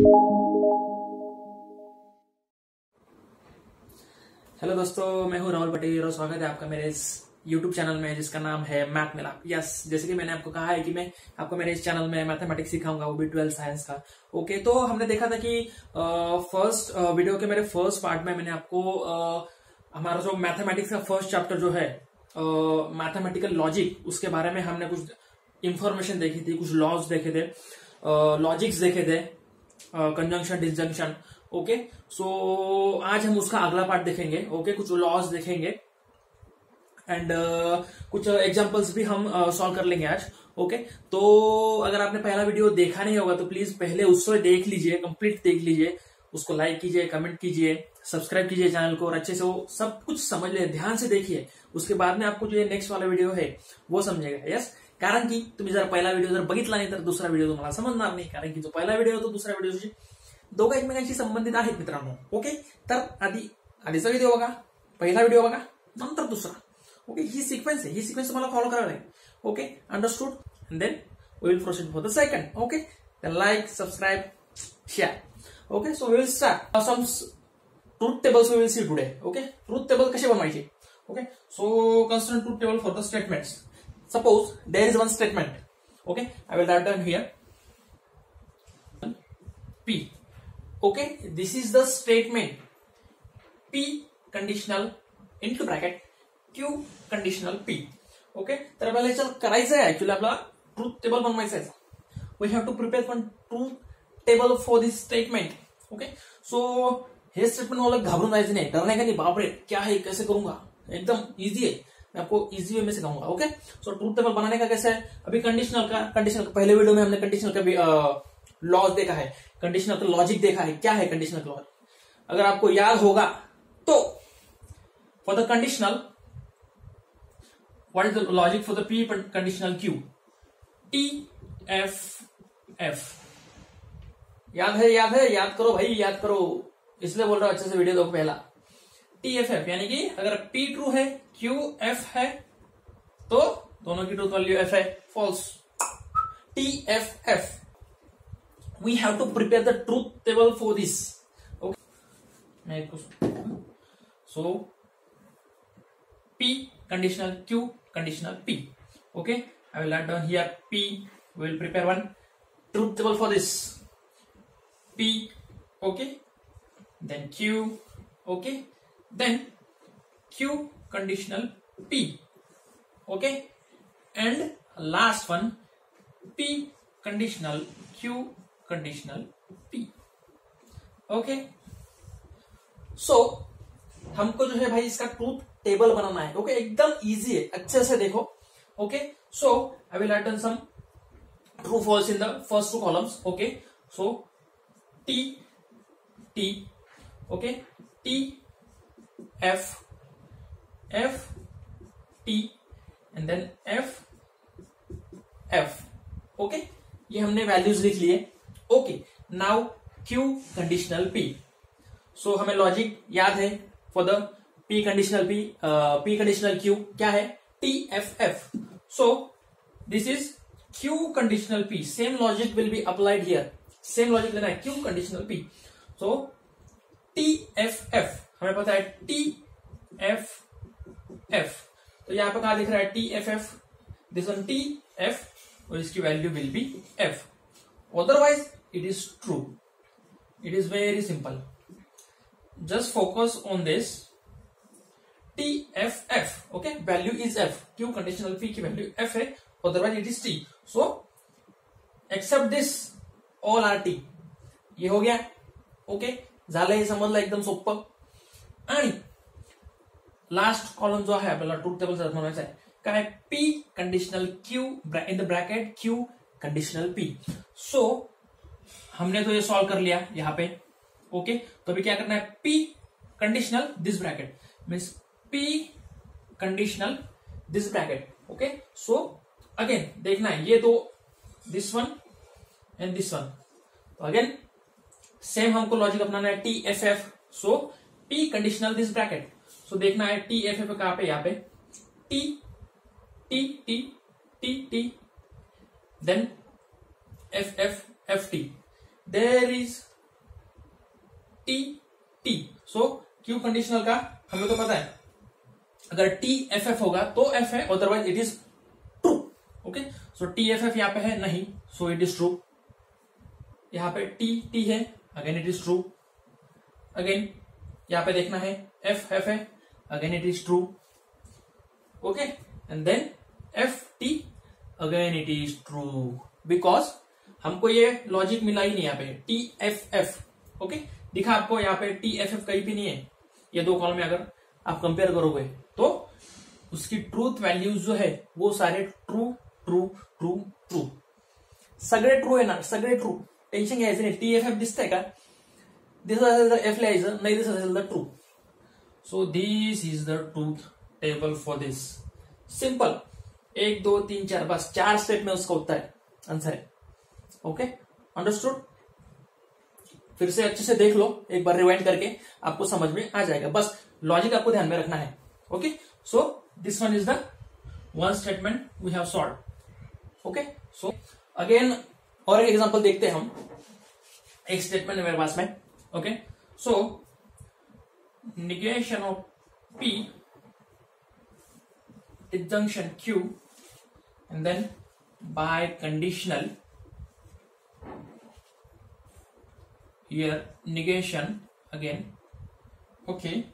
Hello दोस्तों, मैं हूं राहुल पटेल और स्वागत है आपका मेरे इस YouTube चैनल में जिसका नाम है मैथ मिला। यस, जैसे कि मैंने आपको कहा है कि मैं आपको मेरे इस चैनल में मैथमेटिक्स सिखाऊंगा, वो भी 12th साइंस का। ओके, तो हमने देखा था कि फर्स्ट वीडियो के मेरे फर्स्ट पार्ट में मैंने आपको हमारा जो मैथमेटिक्स का फर्स्ट चैप्टर जो है मैथमेटिकल लॉजिक, उसके बारे में हमने कुछ इंफॉर्मेशन देखी थी, कुछ लॉज देखे थे, लॉजिक्स देखे थे, कंजंक्शन डिसजंक्शन। ओके, सो आज हम उसका अगला पार्ट देखेंगे। ओके, कुछ लॉज देखेंगे एंड कुछ एग्जांपल्स भी हम सॉल्व कर लेंगे आज। ओके, तो अगर आपने पहला वीडियो देखा नहीं होगा तो प्लीज पहले उसको देख लीजिए, कंप्लीट देख लीजिए, उसको लाइक कीजिए, कमेंट कीजिए, सब्सक्राइब कीजिए चैनल को और अच्छे से वो सब कुछ समझ ले, ध्यान से देखिए। उसके बाद में आपको जो नेक्स्ट वाला वीडियो है वो समझेगा। यस, कारण की तुम्ही जर पहिला व्हिडिओ जर बघितला नाही तर दुसरा व्हिडिओ तुम्हाला समजणार नाही, कारण की जो पहिला व्हिडिओ तो दुसऱ्या व्हिडिओशी दोघं एकमेकांशी संबंधित आहेत मित्रांनो। ओके, तर आधीचा व्हिडिओ बघा, पहिला व्हिडिओ बघा, नंतर दुसरा। ओके, ही सिक्वेन्स आहे, ही सिक्वेन्स तुम्हाला फॉलो करावी लागेल। Okay, understood, and then we will proceed for the second. Okay, then like, subscribe, share. Okay, so we will start some truth tables we will see today. Okay, truth table कसे बनवायचे। Okay, so consider truth table for the statements. Suppose there is one statement. Okay, I will write down here P. Okay, this is the statement P conditional into bracket Q conditional P. Okay, तर आपल्याला याच्यात करायचं आहे actually आपला truth table बनवायचं आहे. We have to prepare one truth table for this statement. Okay, so हे statement वाला घबराने जायचं नहीं, डरने का नहीं, बाप रे क्या है, कैसे करूंगा, एकदम इजी है, मैं आपको इजी वे में सिखाऊंगा। ओके, सो ट्रूथ टेबल बनाने का कैसे है, अभी कंडीशनल का पहले वीडियो में हमने कंडीशनल का भी लॉज देखा है, कंडीशनल का लॉजिक देखा है, क्या है कंडीशनल का लॉजिक, अगर आपको याद होगा तो for the conditional what is the logic for the P conditional Q, T F F. याद है, याद करो भाई, याद करो, इसलिए बोल रहा हूं अच्छे से वीडियो देखो पहला। टी एफ एफ यानी कि अगर पी ट्रू है, क्यू एफ है, तो दोनों की ट्रूथ वैल्यू एफ है, false. T F F, we have to prepare the truth table for this. Okay, so P conditional Q conditional P. Okay, I will write down here P. We will prepare one truth table for this P. Okay, then Q. Okay, then Q conditional P. Okay, and last one P conditional Q conditional P. Okay, so हमको जो है भाई इसका truth table बनाना है। Okay, एकदम easy है, अच्छे से देखो। Okay, so I will write some true false in the first two columns. Okay, so T T, okay, T F F T and then F F. Okay, ये हमने values लिख लिए। Okay, now Q conditional P. सो हमें logic याद है for the P conditional P, P conditional Q क्या है, T F F. So this is Q conditional P. Same logic will be applied here, same logic लेना है, Q conditional P. सो T F F हमें पता है T F F, तो यहां पर कहा दिख रहा है T F F, this one T F, और इसकी value will B F. Otherwise it is true. It is very simple. Just focus on this T F F. Okay, value is F. Q conditional P की value F है, otherwise it is T. So except this all are T. ये हो गया. Okay, झालं, हे समजलं, एकदम सोपं. आणि लास्ट कॉलम जो आहे आपल्याला ट्रूथ टेबल बनवायचा आहे, काय, P conditional Q in the bracket Q conditional P. सो हमने तो ये सॉल्व कर लिया यहां पे। ओके, तो अभी क्या करना है, P conditional this bracket means P conditional this bracket. Okay, so again देखना है, ये तो this one and this one, तो अगेन सेम हमको लॉजिक अपनाना है, T F F. So P conditional this bracket, so देखना है T F F कहां पे, यहां पे T T T T T then F F F T. There is T T. So Q conditional का हमें तो पता है, अगर टी एफ एफ होगा तो एफ है, otherwise it is true. Okay, so T F F यहां पे है नहीं, सो इट इज ट्रू। यहां पे टी टी है, again it is true. Again यहां पे देखना है एफ एफ है, again it is true. Okay, and then F T, again it is true, because हमको ये लॉजिक मिला ही नहीं यहाँ पे टी एफ एफ। ओके, दिखा आपको यहाँ पे टी एफ एफ कहीं भी नहीं है। ये दो कॉलम में अगर आप कंपेयर करोगे तो उसकी ट्रूथ वैल्यूज जो है वो सारे ट्रू ट्रू ट्रू ट्रू, सगळे ट्रू आहे ना, सगळे ट्रू। टेन्शन घ्यायचं नाही, टी एफ एफ दिसतंय का, दिसत असेल तर एफ लिहायचं, नाही दिसत असेल तर true. So this is the truth table for this. Simple, 1 2 3 4, बस 4 स्टेप में उसका उत्तर है, आंसर है। Okay, understood. फिर से अच्छे से देख लो, एक बार रिवाइंड करके आपको समझ में आ जाएगा, बस लॉजिक आपको ध्यान में रखना है। Okay, so this one is the one statement we have solve. Okay, so again और एक एग्जांपल देखते हैं हम, एक स्टेटमेंट है मेरे पास में। Okay, so negation of P, disjunction Q, and then by conditional, here negation again. Okay,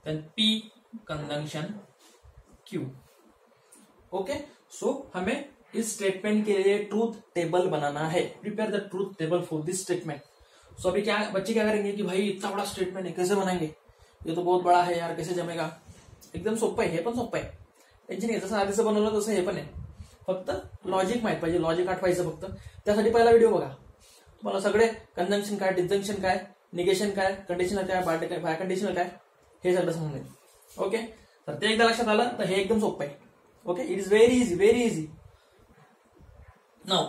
then P conjunction Q. Okay, so हमें इस स्टेटमेंट के लिए ट्रूथ टेबल बनाना है। Prepare the truth table for this statement. So अभी क्या बच्चे क्या करेंगे कि भाई इतना बड़ा स्टेटमेंट है, कैसे बनाएंगे, ये तो बहुत बड़ा है यार, कैसे जमेगा। एकदम सोपं आहे, हे पण सोपं आहे, टेन्शन नाही, जसं आधीचं बनवलं तसं हे पण आहे, फक्त लॉजिक माहित पाहिजे, लॉजिक आठवायचं फक्त। त्यासाठी पहिला व्हिडिओ बघा, तुम्हाला सगळे कंजंक्शन काय, डिस्जंक्शन काय, निगेशन काय, कंडिशनल काय, बाय कंडिशनल काय, हे सगळं समजून येईल। ओके, तर ते एकदा लक्षात आलं तर हे एकदम सोपं आहे। Okay, it is very easy, very easy. Now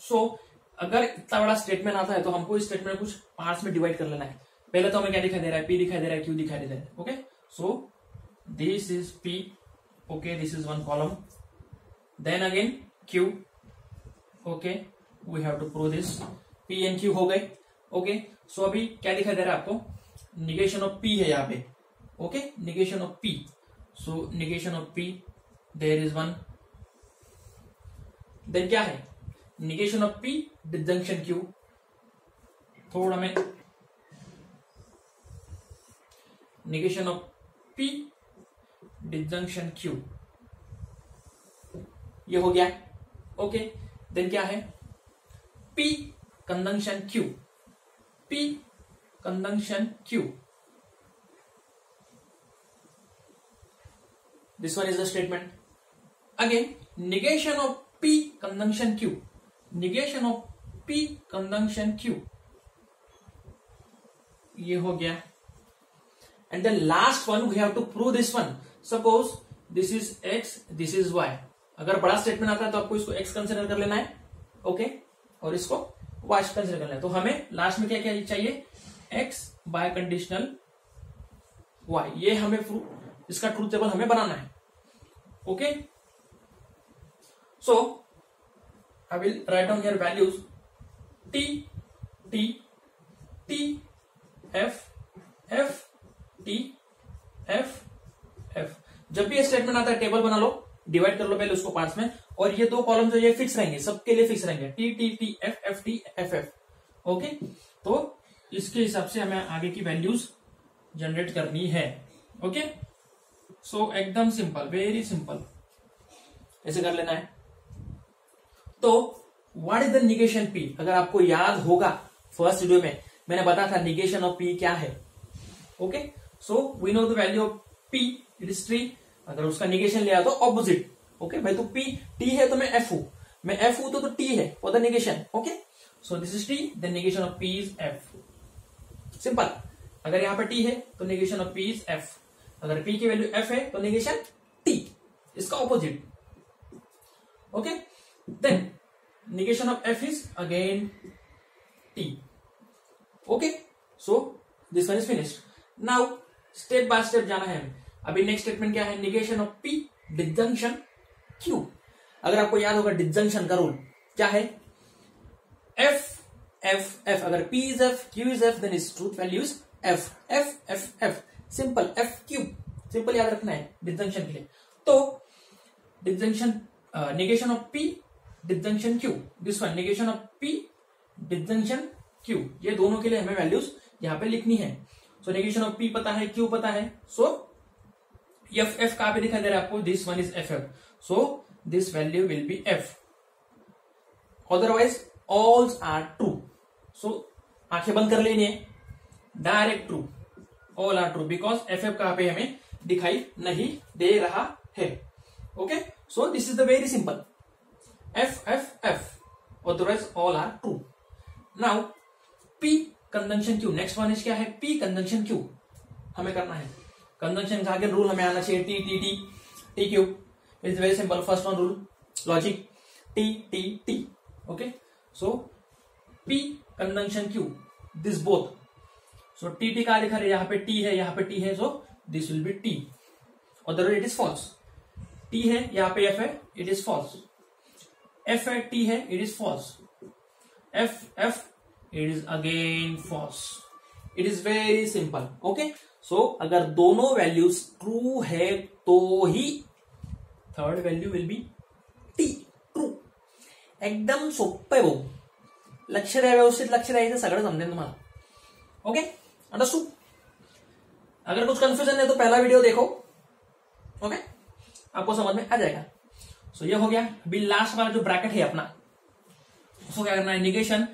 so अगर इतना बड़ा स्टेटमेंट आता है तो हमको इस स्टेटमेंट कुछ पार्ट्स में डिवाइड कर लेना है। पहले तो हमें क्या दिखाई दे रहा है, पी दिखाई दे रहा है, क्यू दिखाई दे रहा है। Okay, so this is P, okay, this is one column, then again Q. Okay, we have to prove this, P and Q हो गए। ओके, सो अभी क्या दिखाई दे रहा है आपको, निगेशन ऑफ पी है यहाँ पे। Okay, negation of P, so negation of P, there is one, then क्या है, negation of P disjunction Q. थोड़ा मैं negation of P disjunction Q, ये हो गया। ओके, देन क्या है, P conjunction Q, P conjunction Q, this one is the statement. Again negation of P conjunction Q, negation of P conjunction Q, ये हो गया। And then last one we have to prove this one. Suppose this is X, this is Y. अगर बड़ा statement आता है तो आपको इसको एक्स कंसिडर कर लेना है। ओके, और इसको वाई कंसिडर करना है। तो हमें लास्ट में क्या क्या चाहिए, एक्स बाय कंडीशनल वाई, ये हमें इसका ट्रूथ टेबल हमें बनाना है। Okay, so I will write down here values T, T, T, F, F, T, F, F। जब भी ये स्टेटमेंट आता है टेबल बना लो, डिवाइड कर लो पहले उसको पार्ट्स में, और ये दो कॉलम जो ये फिक्स रहेंगे, सबके लिए फिक्स रहेंगे, T, T, T, F, F, T, F, F। Okay, तो इसके हिसाब से हमें आगे की वैल्यूज जनरेट करनी है। ओके, सो एकदम सिंपल, वेरी सिंपल, ऐसे कर लेना है। तो what is the negation P, अगर आपको याद होगा फर्स्ट वीडियो में मैंने बताया था निगेशन ऑफ पी क्या है। Okay, so we know the value of P, it is true. अगर उसका निगेशन लिया तो ऑपोजिट। ओके, भाई तो पी टी है तो मैं एफ हूं, मैं एफ हूं तो टी है for the negation. Okay, so this is T, the negation of P is F. Simple, अगर यहां पर टी है तो negation of P is F, अगर पी की वैल्यू एफ है तो निगेशन टी, इसका opposite. Okay, then negation of f is again t. Okay, so this one is finished. Now step by step जाना है हमें। अभी नेक्स्ट स्टेटमेंट क्या है, negation of p disjunction q। अगर आपको याद होगा डिस्जंक्शन का रूल क्या है, f एफ एफ, अगर P is F, Q is F, then is truth value is F F F F, simple F Q, simple याद रखना है डिसजंक्शन के लिए। तो disjunction negation of P disjunction Q, this one negation of P disjunction Q, ये दोनों के लिए हमें वैल्यूज यहाँ पे लिखनी है। सो नेगेशन ऑफ P पता है, Q पता है, सो एफ एफ कहां पे दिखाई दे रहा है आपको, this one is F F, so this value will be F, otherwise all are true. So आंखें बंद कर लेनी है, direct true, all are true, because F F कहां पे हमें दिखाई नहीं दे रहा है। Okay, so this is the very simple, F F F, otherwise all are true. Now P conjunction Q, next one is क्या है, P कंजंक्शन Q हमें करना है। कंजंक्शन का आगे रूल हमें आना चाहिए, T T T T Q, it's very simple, first one rule logic, T T T. Okay, so P conjunction Q, this both, so T T का लिखा है, यहाँ पे T है, यहाँ पे T है, so this will be T, otherwise it is false. T है, यहाँ पे F है, इट इज फॉल्स, F है, T है, it is false, F F, it is again false. It is very simple. Okay, so अगर दोनों values true है तो ही third value will be T, true. एकदम सोपं आहे भाऊ, लक्ष द्या, व्यवस्थित लक्ष द्यायचं, सगळं समजेल तुम्हाला। Okay, understood. अगर कुछ कंफ्यूजन है तो पहला वीडियो देखो, ओके, आपको समझ में आ जाएगा। सो ये हो गया। अभी लास्ट वाला जो ब्रैकेट है अपना, उसको क्या करना है, निगेशन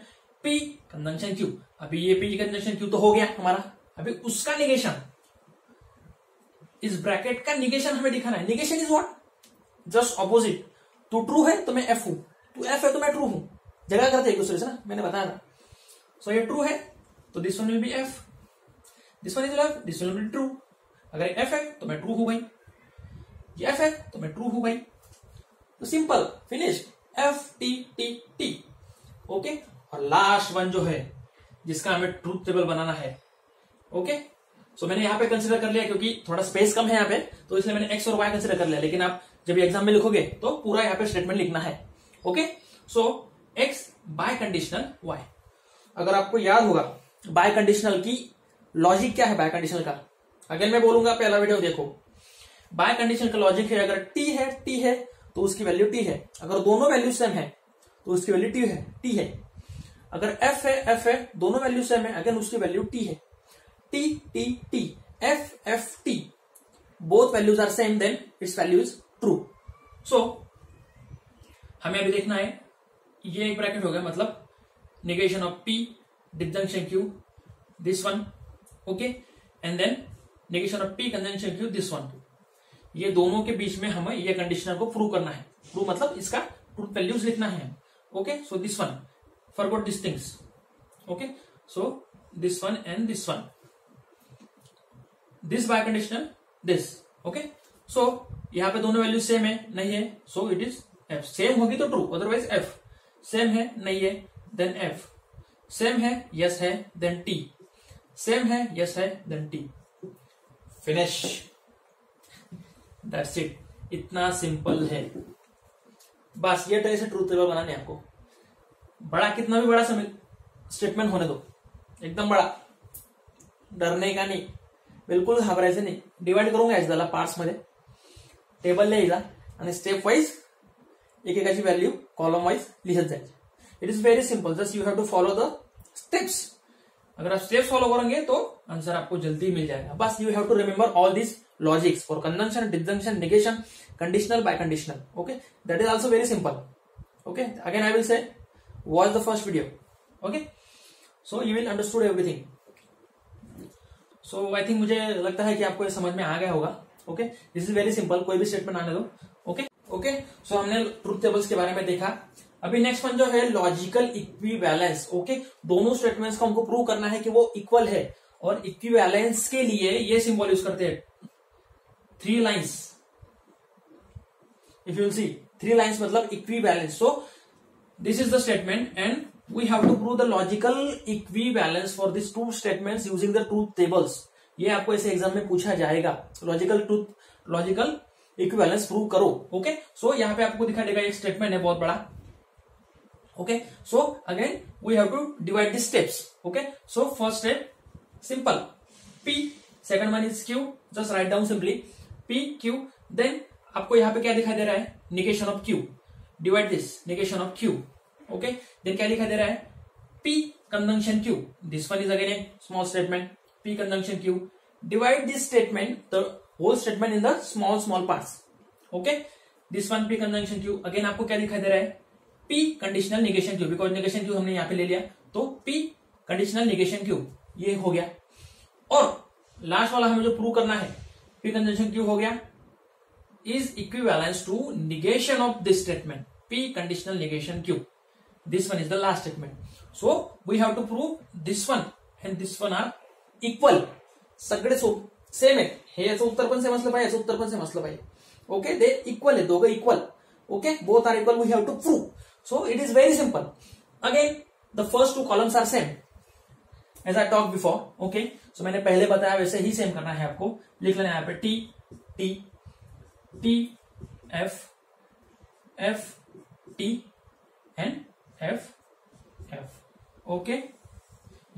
P कंजंक्शन Q। अभी ये P कंजंक्शन Q तो हो गया हमारा, अभी उसका निगेशन, इस ब्रैकेट का निगेशन हमें दिखाना है। Negation is what, just opposite, तू ट्रू है तो मैं F हूं, तू F है तो मैं ट्रू हूं, जगह करते एक दूसरे से ना, मैंने बताया था। सो ये ट्रू है तो this one will be F, this one is F, this one will be true. अगर F है तो मैं ट्रू हूं भाई, ये F है तो मैं ट्रू हूं भाई, तो simple, finish, F T T T। Okay, और लास्ट वन जो है जिसका हमें ट्रूथ टेबल बनाना है। ओके, सो मैंने यहाँ पे कंसिडर कर लिया क्योंकि थोड़ा स्पेस कम है यहाँ पे, तो इसलिए मैंने एक्स और वाई कंसिडर कर लिया, लेकिन आप जब एग्जाम में लिखोगे तो पूरा यहाँ पे स्टेटमेंट लिखना है। Okay, so X biconditional Y. अगर आपको याद होगा बाय कंडीशनल की लॉजिक क्या है, बाय कंडीशनल का अगेन मैं बोलूंगा, पहला वीडियो देखो। बाय कंडीशनल का लॉजिक है, अगर टी है तो उसकी वैल्यू टी है, अगर दोनों वैल्यू सेम है तो उसकी वैल्यू टी है, अगर एफ है, दोनों वैल्यू सेम है, अगेन उसकी वैल्यू टी है, T T T, F F T, both values are same, then it's value is true. So हमें अभी देखना है, ये एक ब्रैकेट हो गया, मतलब negation of P disjunction Q, this one, okay, and then negation of P conjunction Q, this one. ये दोनों के बीच में हमें ये कंडीशनल को प्रूव करना है, प्रूव मतलब इसका ट्रूथ वैल्यूज लिखना है। Okay, so this one, forgot these things. Okay, so this one and this one, this by conditional this. Okay, so यहाँ पे दोनों वैल्यू सेम है, नहीं है, so it is F। Same होगी तो ट्रू, अदरवाइज F। सेम है, नहीं है, देन F। सेम है, यस है, देन T। सेम है, यस है, then T। Finish, that's it, इतना सिंपल है। बस ये तरह से ट्रूथ टेबल बनाने आपको। बड़ा, कितना भी बड़ा स्टेटमेंट होने दो, एकदम बड़ा, डरने का नाही, बिलकुल घाबरायचं नाही। डिवाइड करून घ्यायचं त्याला पार्ट्स मध्ये, टेबल लिहायचा आणि स्टेप वाइज एकेकाची व्हॅल्यू कॉलम वाइज लिखत जायची। It is very simple, just you have to follow the steps. अगर आप स्टेप्स फॉलो करेंगे तो आंसर आपको जल्दी मिल जाएगा। बस you have to remember all this logics for conjunction, disjunction, negation, conditional, biconditional. Okay, that is also very simple. Okay, again I will say watch the first video. Okay, so you will understood everything. So I think मुझे लगता है कि आपको ये समझ में आ गया होगा। Okay, this is very simple, कोई भी स्टेटमेंट आने दो। Okay, okay, so हमने ट्रूथ टेबल्स के बारे में देखा। अभी नेक्स्ट वन जो है लॉजिकल इक्विवेलेंस। ओके, दोनों स्टेटमेंट्स का हमको प्रूव करना है कि वो इक्वल है, और इक्विवेलेंस के लिए ये सिंबल यूज करते हैं, 3 lines. If you will see 3 lines मतलब equivalence. So this is the statement and we have to prove the logical equivalence for these two statements using the truth tables. ये आपको ऐसे exam में पूछा जाएगा, logical equivalence prove करो। Okay, सो यहाँ पे आपको दिखा देगा एक स्टेटमेंट है बहुत बड़ा। Okay, so again we have to divide the steps. Okay, so first step simple, P, second one is Q, just write down simply P Q. Then आपको यहाँ पे क्या दिखाई दे रहा है, negation of Q, divide this, negation of Q. Okay, then क्या दिखाई दे रहा है, P conjunction Q, this one is again a small statement, P conjunction Q, divide this statement, the whole statement in the small parts. Okay, this one P conjunction Q, again आपको क्या दिखाई दे रहा है, P conditional negation Q, because negation Q हमने यहाँ पे ले लिया, तो P conditional negation Q ये हो गया. और लास्ट वाला हमें जो प्रूव करना है, P conjunction Q हो गया, is equivalent to negation of this statement, P conditional negation Q. This one is the last statement. So we have to prove this one and this one are equal. सगळे same आहे, हे याचं उत्तर पण same असलं पाहिजे, याचं उत्तर पण same असलं पाहिजे. ओके, दे इक्वल आहे, दोघं equal. Okay, both are equal, we have to prove. So it is very simple. Again the first two columns are same as I talk before. Okay, so मैंने पहले बताया वैसे ही सेम करना है आपको. लिख लेना है यहाँ पे T T T F F T and F F. Okay,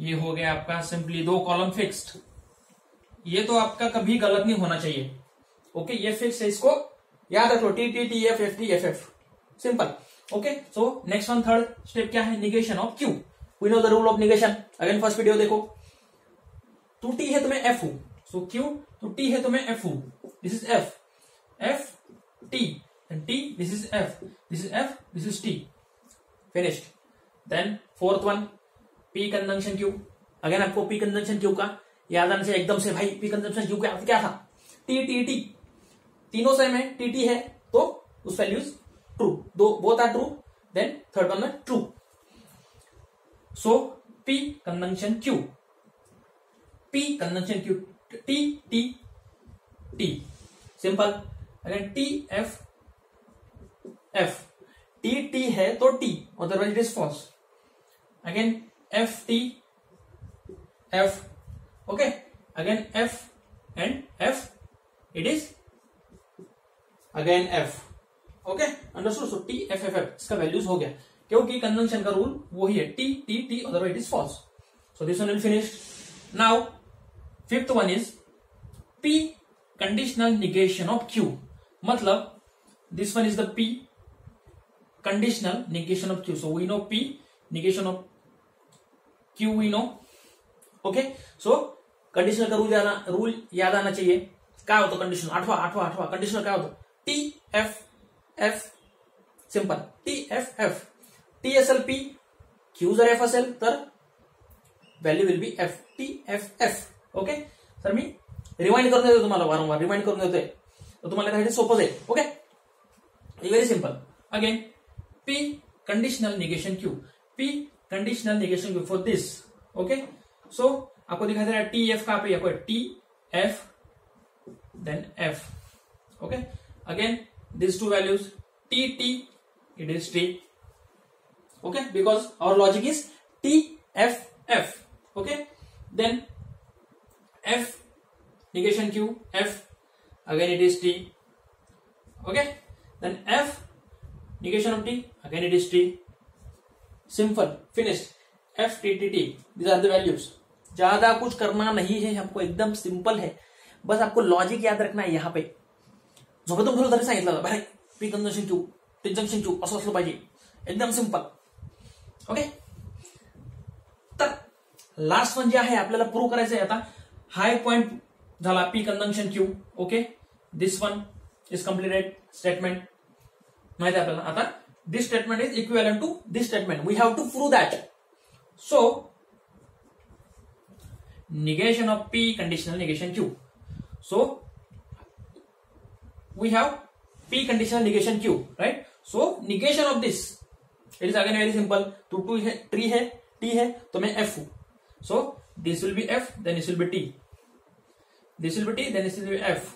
ये हो गया आपका सिंपली दो कॉलम फिक्स्ड. ये तो आपका कभी गलत नहीं होना चाहिए. ओके, ये फिक्स है, इसको याद रख लो, T T T F F T F F, simple. Okay, so next one third step क्या है, negation of Q. We know the rule of negation. Again first video देखो. टू टी है तो मैं एफ हूं, सो क्यू, तो T है तो मैं एफ हूं, this is F, F T and T, this is F, this is F, this is T, finished. Then fourth one P conjunction Q. Again आपको पी कंजंक्शन क्यू का याद आने से एकदम से, भाई पी कंजंक्शन क्यू क्या था, टी टी टी, तीनों सेम है, टी टी है तो उस वैल्यूज ट्रू, दो both are true. Then third one में true. So P conjunction Q, P conjunction Q, T T T, simple. Again T F F, T T है तो T, otherwise it is false. Again F T F. Okay, again F and F, it is again F. Okay, understood. So T F F F इसका values हो गया, क्योंकि conjunction का rule वही है, T T T, otherwise it is false. So this one will finish. Now fifth one is P conditional negation of Q. मतलब this one is the P conditional negation of Q. So we know P negation of Q we know. Okay, so conditional का rule याद आना चाहिए. क्या होता conditional, आठवा conditional क्या होता, T F F, simple, T F F, T S L P, Q जर एफ असेल तर value will be F, T F F. Okay, तर मी रिमाइंड करून देतो तुम्हाला, वारंवार रिमाइंड करून देतोय, तर तुम्हाला त्यासाठी सोपं जाईल. Okay, very simple. Again P conditional negation Q, P conditional negation Q for this. Okay, so आपको दिखाई दे रहा है टी एफ का, पे T F then F. Okay, again these two values, t t, it is t. Okay, because our logic is t f f. Okay, then f negation q, f, again it is t. Okay, then f negation of t, again it is t. Simple, finished. f t t t, these are the values. ज्यादा कुछ करना नहीं है आपको, एकदम simple है, बस आपको लॉजिक याद रखना है. यहाँ पे झोपेतून फिरून तरी सांगितलं भाई, P conjunction Q, T junction Q असं असलं पाहिजे, एकदम सिंपल. ओके, तर लास्ट वन जे आहे आपल्याला प्रूव्ह करायचं आहे आता. हाय पॉइंट झाला P conjunction Q. Okay, this one is completed statement. माहिती आहे आपल्याला आता, this statement is equivalent to this statement. We have to prove that. So negation of p conditional negation q. So we have p conditional negation q, right? So negation of this, it is again very simple. तो to है, tree है, t है तो मैं f हूं. So this will be f, then this will be t, this will be t, then this will be f,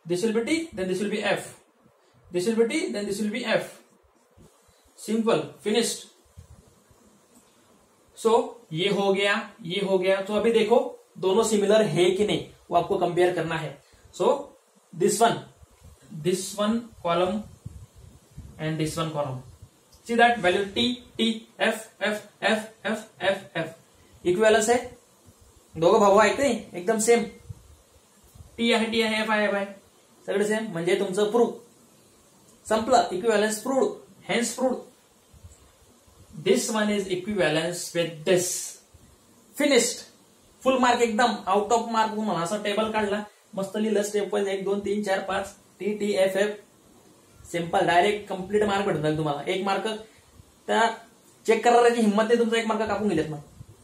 this will be t, then this will be f, this will be t, then this will be f. Simple, finished. सो ये हो गया, ये हो गया. तो अभी देखो दोनों सिमिलर है कि नहीं, वो आपको कंपेयर करना है. So this one column and this one column, see that value T T F F F F F F equivalence आहे. दोघं भाऊ आहेत ते एकदम सेम. टी आहे एफ आहे सगळे सेम म्हणजे तुमचं प्रूफ संपलं. Equivalence proved. Hence proved. This one is equivalence with this. Finished. Full mark एकदम आउट ऑफ मार्क. तुम्हाला असं टेबल काढला मस्त लिहिलं step wise 1 2 3 4 5 T T F F simple direct complete mark भेटून जाईल तुम्हाला. 1 मार्क त्या चेक करायची हिंमत नाही तुमचा 1 मार्क कापून गेलेत मग.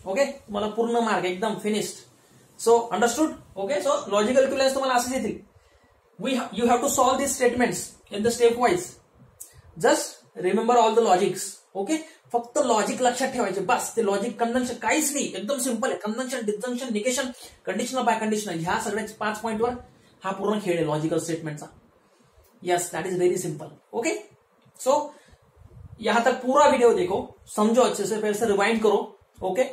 ओके तुम्हाला पूर्ण मार्क एकदम finished. So understood. Okay so logical equivalence तुम्हाला असेच येतील. You have to solve this statements in the step wise. Just remember all the logics. Okay फक्त लॉजिक लक्षात ठेवायचे बस. ते लॉजिक कंजंक्शन काहीच नाही एकदम सिंपल आहे. Conjunction disjunction negation conditional biconditional ह्या सगळ्या 5 पॉइंटवर हा पूर्ण खेळ आहे लॉजिकल स्टेटमेंटचा. Yes that is very simple. Okay so यहां तक पूरा वीडियो देखो समझो अच्छे से फिर से रिवाइंड करो. ओके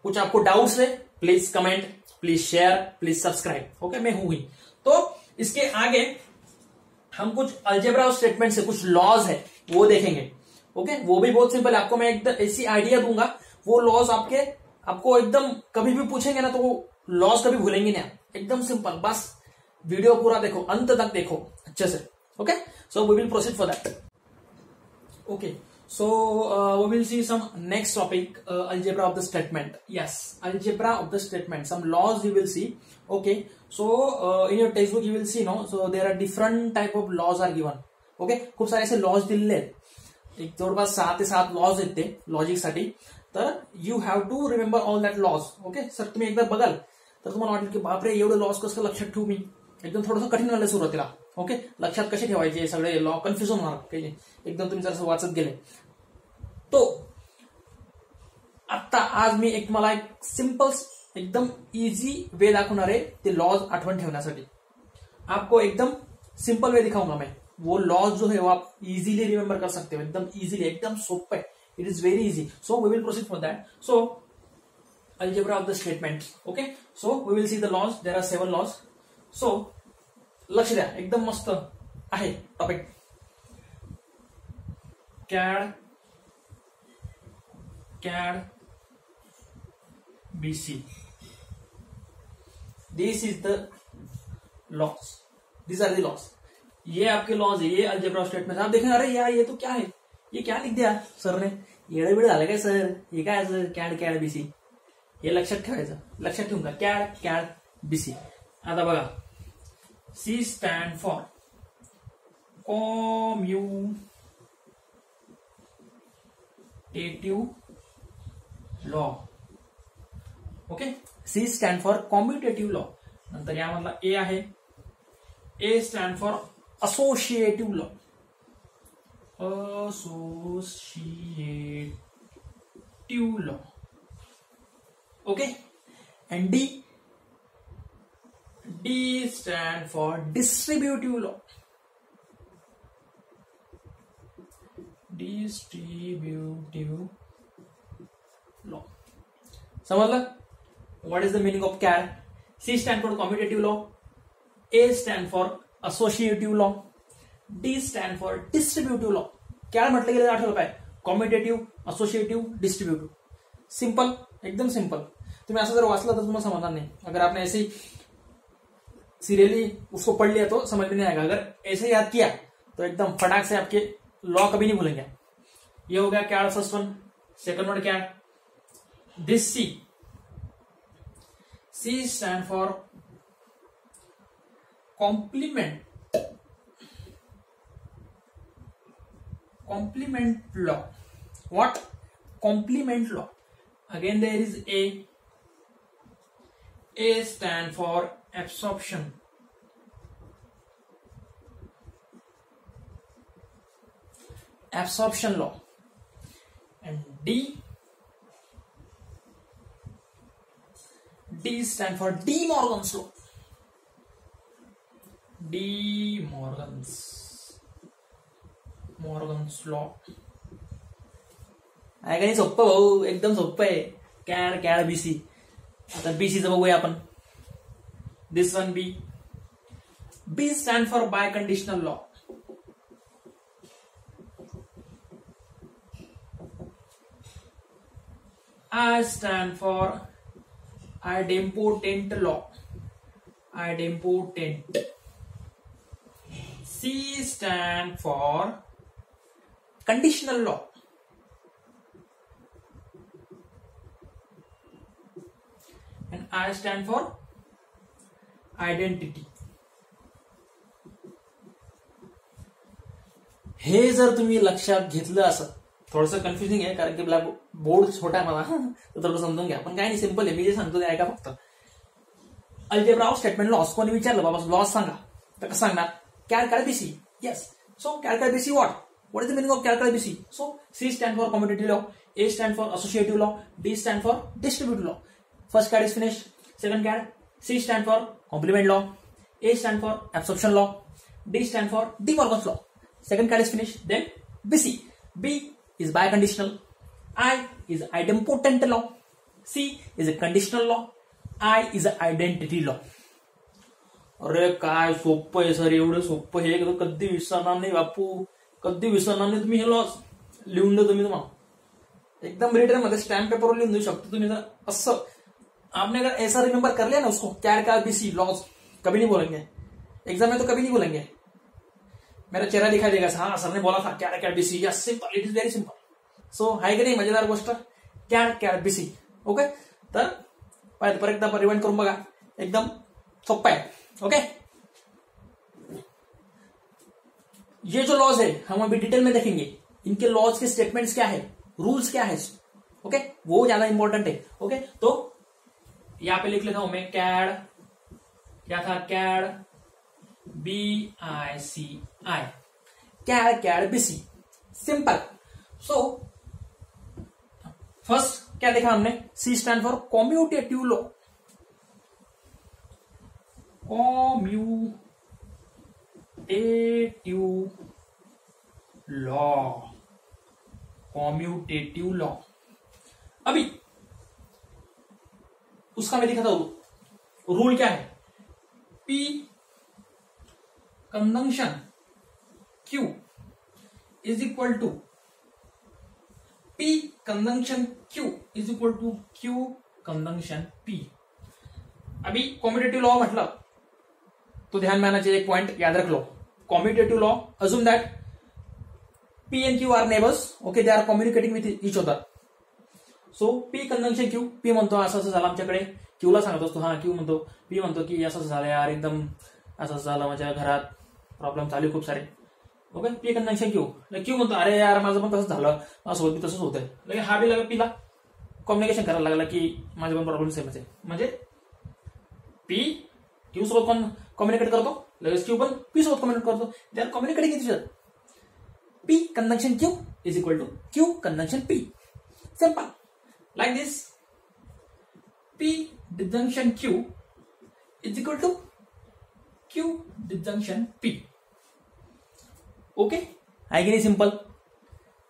कुछ आपको डाउट्स है please comment please share please subscribe. Okay मैं हूं ही. तो इसके आगे हम कुछ अलजेब्रा स्टेटमेंट से कुछ लॉज है वो देखेंगे. ओके वो भी बहुत सिंपल है. आपको मैं एकदम ऐसी आइडिया दूंगा वो लॉज आपको एकदम कभी भी पूछेंगे ना तो वो लॉज कभी भूलेंगे नहीं. एकदम सिंपल. बस वीडियो पूरा देखो अंत तक देखो अच्छे से. Okay so we will proceed for that. Okay so we will see some next topic, algebra of the statement. Yes, algebra of the statement, some laws you will see. Okay so in your textbook you will see no, so there are different type of laws are given. Okay खूप सारे असे laws दिलेले आहेत. एक जवळपास 6 ते 7 laws आहेत ते लॉजिक साठी. तर you have to remember all that laws. Okay sir तुम्ही एकदा बघाल तर तुम्हाला वाटेल की बापरे एवढे लॉज कसं लक्षात ठेवू मी. एकदम थोडंसं कठीण झालं सुरुवातीला. ओके लक्षात कसे ठेवायचे सगळे लॉ कन्फ्युजन होणार काही एकदम तुम्ही जर वाचत गेले. तो आता आज मी तुम्हाला एक सिंपल एकदम इजी वे दाखवणार आहे ते लॉज आठवण ठेवण्यासाठी. आपको एकदम सिंपल वे दिखाऊंगा मैं. वो लॉज जो है वो आप इजीली रिमेंबर कर सकते हो एकदम इजीली. एकदम सोपं है. It is very easy. So we will proceed for that. So algebra of the statement. Okay so we will see the laws. There are 7 laws. so लक्ष द्या एकदम मस्त आहे topic. CAD BC. This is the laws. These are the laws. ये आपके laws है. ये algebra statement. आप देखेंगे अरे यार ये तो क्या है ये क्या लिख दिया सर ने. येडे बिड झालं काय सर हे काय CAD BC. हे लक्षात ठेवायचं. लक्षात ठेवून का CAD BC. आता बघा C stand for commutative law. Okay C stand for commutative law. नंतर यामधला A आहे. A stand for associative law. Associative law. Okay and D stand for distributive law. Distributive law. समझलं? What is the meaning of CAD? C stand for commutative law. A stand for associative law. D stand for distributive law. CAD म्हटलं गेलं आठवलं काय? कॉम्युटेटिव्ह, associative, डिस्ट्रीब्यूटिव्ह. Simple एकदम simple. तुम्हें ऐसा जरा वाचला तो तुम्हें समझना नहीं. अगर आपने ऐसे सीरियली उसको पढ़ लिया तो समझ में नहीं आएगा. अगर ऐसे याद किया तो एकदम फटाक से आपके लॉ कभी नहीं भूलेंगे. ये हो गया CAD first one. Second one CAD. This C stand for complement law. What? Complement law. Again there is A stand for absorption. Absorption law. And D stand for De Morgan's law. Morgan's law. आहे का नाही सोपं भाऊ. एकदम सोपं आहे. CAD BC. आता BC चं बघूया आपण. This one B stand for biconditional law. I stand for idempotent law. Idempotent. C stand for conditional law. And I stand for identity. हे जर तुम्ही लक्षात घेतलं असं, थोडंसं कन्फ्युजिंग आहे कारण की ब्लॅक बोर्ड छोटा आहे मला, तर थोडं समजून घ्या. पण काय नाही, सिंपल आहे. मी जे सांगतो ते ऐका फक्त. Algebra of statement loss. कोणी विचारलं बाबा लॉस सांगा, तर कसं सांगणार? Calc BC. Yes. So calc BC what? What is the meaning of calc BC? So C stand for commutative law, A stand for associative law, D stand for distributive law. First CAD is finished. Second CAD. C stand for complement law, A stand for absorption law, D stand for De Morgan's law. Second CAD is finished. Then BC. B is biconditional. I is idempotent law. C is a conditional law. I is a identity law. अरे काय सोपं आहे sir, एवढं सोपं हे कधी विसरणार नाही बापू, कधी विसरणार नाही. तुम्ही हे लॉस लिहून देतो मी तुम्हाला एकदम रिटर्न मध्ये, स्टैम्प पेपर लिहून देऊ शकतो तुम्ही. जर असं आपने अगर ऐसा रिमेंबर कर लिया ना उसको, कैल्क बीसी लॉस, कभी नहीं बोलेंगे एग्जाम में, तो कभी नहीं बोलेंगे. मेरा चेहरा दिखाई देगा, हाँ सर ने बोला था कैल्क बीसी. Yes, simple, it is very simple. So है की नाही मजेदार गोष्ट, कैल्क बीसी. ओके, तर परत एकदा रिवाइंड करून बघा, एकदम सोपं आहे. ओके, ये जो लॉज है हम अभी डिटेल में देखेंगे. इनके लॉज के स्टेटमेंट्स क्या है, रूल्स क्या है. ओके, वो ज्यादा इंपॉर्टेंट है. ओके, तो यहां पे लिख लेता हूं मैं कैड, क्या था, कैड BICI, कैड BC. सिंपल. सो फर्स्ट क्या देखा हमने, C stand for commutative law. Commutative law. अभी उसका मैं दिखा था रूल क्या है. P conjunction Q is equal to P conjunction Q is equal to Q conjunction P. अभी कॉम्यूटेटिव लॉ मतलब तो ध्यान में आना चाहिए, एक पॉइंट याद रख लो. Commutative law, assume that P and Q are neighbours. Okay, they are communicating with each other. So P conjunction Q, P म्हणतो असं असं झालं आमच्याकडे, Q ला सांगत असतो, हा Q म्हणतो, P म्हणतो की असं झालं यार, एकदम असं झालं माझ्या घरात, प्रॉब्लेम चालू खूप सारे. Okay, P conjunction Q. Q म्हणतो अरे यार माझं पण तसंच झालं, असं होत तसंच होतंय. लेकिन हा बी लगा P ला कम्युनिकेशन करायला लागला की माझे पण प्रॉब्लेम सेमच आहे. म्हणजे P Q सोबत कम्युनिकेट करतो, लगेच Q पण P सोबत कम्युनिकेट करतो. They are communicating with each other. P conjunction Q is equal to Q conjunction P. Simple. Like this. P disjunction Q is equal to Q disjunction P. Okay? आहे की नाही simple.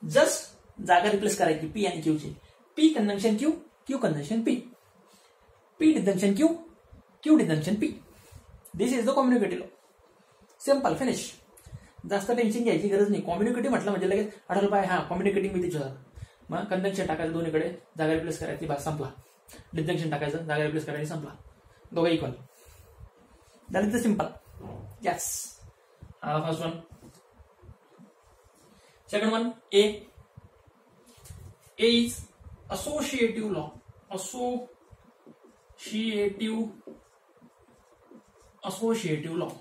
Just जागा replace करायची P आणि Q ची. P conjunction Q, Q conjunction P. P disjunction Q, Q disjunction P. This is the commutative law. Simple. Finish. जास्त tension घ्यायची गरज नाही. कम्युनिकेटिव्ह म्हटलं म्हणजे लगेच आठवलं पाहिजे, हा communicating with each other. Mug conjunction टाकायचं दोन्हीकडे, जागा रिप्लेस करायची, बस संपला. डिजंक्शन टाकायचं, जागा रिप्लेस करायची, संपला. दोघं equal. That is the simple. Yes, first one. Second one, A. A is associative law. Associative law.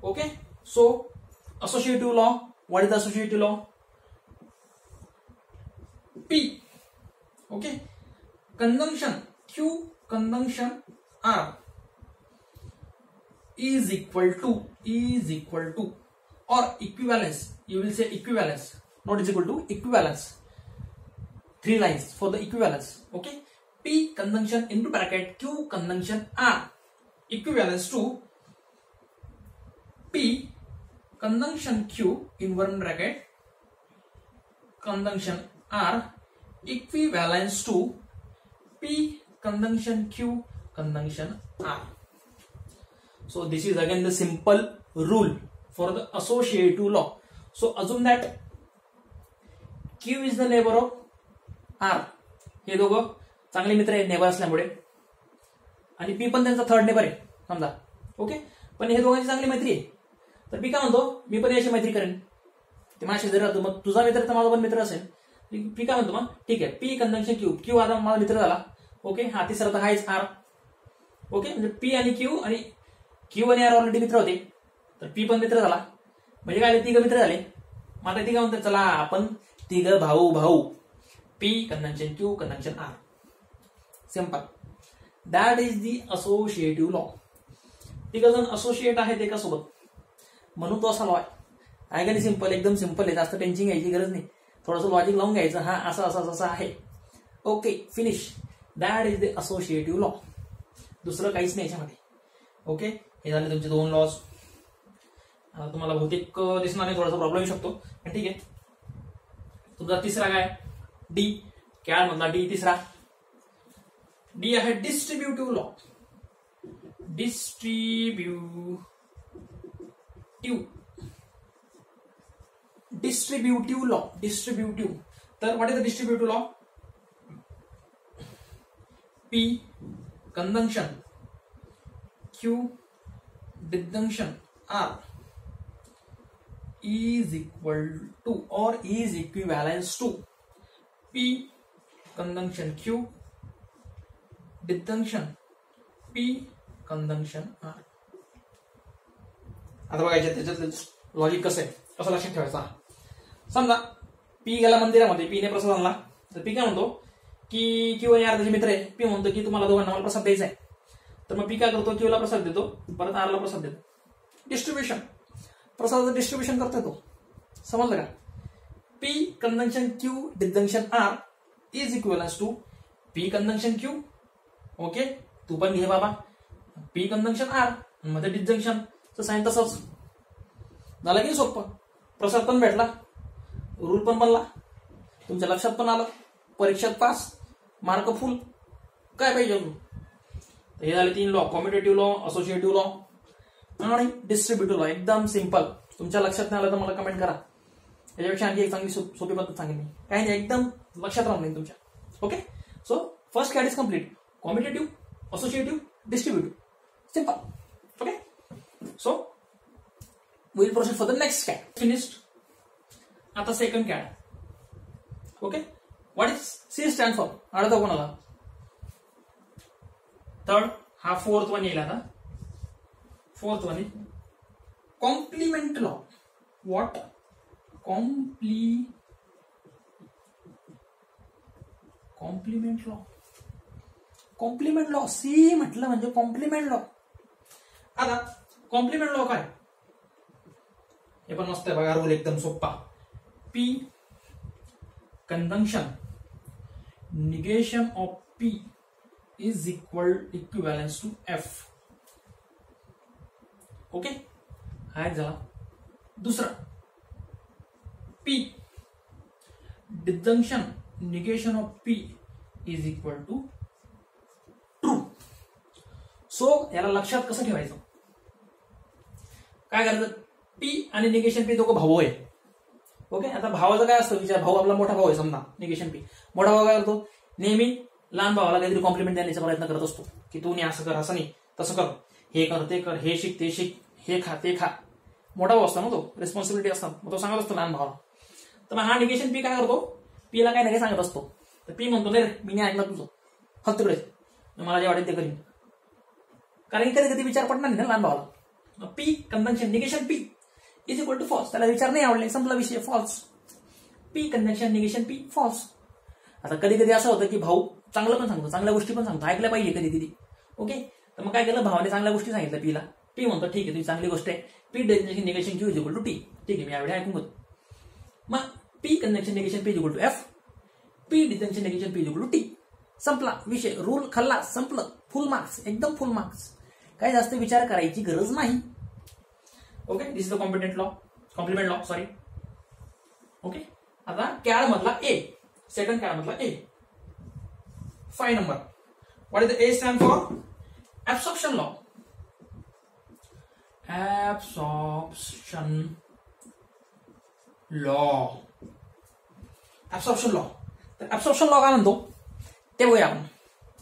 Okay, so associative law, what is the associative law? P. Okay, conjunction Q conjunction R is equal to or equivalence. You will say equivalence, not is equal to, equivalence. 3 lines for the equivalence. Okay, P conjunction into bracket Q conjunction R equivalence to P conjunction Q in one bracket conjunction R equivalence to P conjunction Q conjunction R. So this is again the simple rule for the associative law. So assume that Q is the neighbor of R. हे दोघं चांगले मित्र आहेत neighbour असल्यामुळे, आणि P पण त्यांचा third neighbour आहे समजा. Okay, पण हे दोघांची चांगली मैत्री आहे. तर पी काय म्हणतो, मी पण याची मैत्री करेन, ते माझ्या शेजारी राहतो, मग तुझा मित्र तर माझा पण मित्र असेल. पी काय म्हणतो, मग ठीक आहे, पी कंजंक्शन क्यू, क्यू आता माझा मित्र झाला. ओके, हा तिसरा तर हायच आर. ओके, म्हणजे पी आणि क्यू आणि आर ऑलरेडी मित्र होते, तर पी पण मित्र झाला, म्हणजे काय तिघ मित्र झाले. मग आता ती काय म्हणतात, चला आपण तिघ भाऊ, P conjunction Q conjunction R. Simple. That is the associative law. तिघ जण असोसिएट आहेत एका सोबत, म्हणून तो असा लॉ आहे का नाही. सिंपल, एकदम सिंपल आहे, जास्त टेन्शन घ्यायची गरज नाही, थोडंसं लॉजिक लावून घ्यायचं, हा असं असं असं आहे. Okay, finish. That is the associative law, दुसरं काहीच नाही याच्यामध्ये. ओके, हे झाले तुमचे दोन लॉज. तुम्हाला बहुतेक दिसणार नाही, थोडासा प्रॉब्लेम येऊ शकतो, पण ठीक आहे. तुमचा तिसरा काय, डी, कॅड मधला डी तिसरा. डी आहे डिस्ट्रीब्युटिव्ह लॉ. Distributive law. तर what is the distributive law. P conjunction Q disjunction R is equal to or is equivalent to P conjunction Q disjunction P conjunction R. आता बघायचं त्याच्यातलं logic कसं आहे, कसं लक्षात ठेवायचा. समजा पी गेला मंदिरामध्ये, पीने प्रसाद आणला, तर पी काय म्हणतो की क्यू आणि आर त्याचे मित्र आहे. पी म्हणतो की तुम्हाला दोघांना मला प्रसाद द्यायचा आहे, तर मग पी काय करतो, क्यूला प्रसाद देतो, परत आरला प्रसाद देतो. डिस्ट्रीब्युशन, प्रसादाचं डिस्ट्रीब्युशन करतोय तो, समजलं का. P conjunction Q disjunction R is equivalence to P conjunction Q. Okay, तू पण घे बाबा, पी कंजंक्शन आर मध्ये डिजंक्शन साईन तसंच झालं की सोपं. प्रसाद पण भेटला, रूल पण बनला, तुमच्या लक्षात पण आलं, परीक्षेत पास, मार्क फुल, काय पाहिजे अजून. हे झाले तीन लॉ, कॉम्युटेटिव्ह लॉ, असोसिएटिव्ह लॉ आणि डिस्ट्रीब्युटिव्ह लॉ. एकदम सिंपल. तुमच्या लक्षात नाही आलं तर मला कमेंट करा, याच्यापेक्षा आणखी एक चांगली सोपी पद्धत सांगेन मी. काही नाही, एकदम लक्षात राहून नाही तुमच्या. Okay, so first CAT is complete. Commutative, associative, distributive, simple. Okay, so we will proceed for the next cat. Finished. आता second cat. Okay, what is C stand for? अर्धा कोणाला, third, हा fourth one येईल. आता fourth one is complement law. What? complement law. Complement law. C म्हटलं म्हणजे complement law. आता complement law काय, हे पण मस्त आहे बघा, रूल एकदम सोपा. P conjunction negation of P is equivalence to F. Okay, हा एक झाला. दुसरा, P disjunction negation of P is equal to true. So याला लक्षात कसं ठेवायचं, काय करायचं, पी आणि निगेशन पी दोघं भाऊ आहे. ओके, आता भावाचं काय असतं विचार, भाऊ आपला मोठा भाऊ आहे समजा, निगेशन पी. मोठा भाऊ काय करतो, नेहमी लहान भावाला काहीतरी कॉम्प्लिमेंट देण्याचा प्रयत्न करत असतो, की तू नाही असं कर, असं नाही, तसं कर, हे कर, ते कर, हे शिक, ते शिक, हे खा, ते खा. मोठा भाऊ असतो ना तो, रिस्पॉन्सिबिलिटी असतात, मग तो सांगत असतो लहान भावाला. तर मग हा निगेशन पी काय करतो, पीला काय नाही सांगत असतो, तर पी म्हणतो नाही रे, मी नाही ऐकलं तुझं, फक्त तिकडे मला जे वाटेल ते करीन, कारण कधी कधी विचार पडणार नाही ना लहान भावाला. P conjunction negation P is equal to false. त्याला विचार नाही आवडले, संपला विषय, false. P conjunction negation P false. आता कधी कधी असं होतं की भाऊ चांगलं पण सांगतो, चांगल्या गोष्टी पण सांगतो, ऐकल्या पाहिजे कधी कधी. ओके, तर मग काय केलं, भावाने चांगल्या गोष्टी सांगितल्या पीला. पी म्हणतो ठीक आहे, तुझी चांगली गोष्ट आहे, P negation Q is equal to T. ठीक आहे, मी यावेळी ऐकून घेतो. मग P conjunction negation P is equal to F, P disjunction negation P is equal to T. संपला विषय, रूल खाल्ला, संपलं, फुल मार्क्स, एकदम फुल मार्क्स. काही जास्त विचार करायची गरज नाही. Okay, this is the complement law, sorry. Okay, आता कॅड मधला ए, सेकंड कॅड मधला A, 5 number. What is the A stand for, absorption law. Absorption law. तर ऍब्सॉर्प्शन लॉ काय म्हणतो, ते बघूया आपण.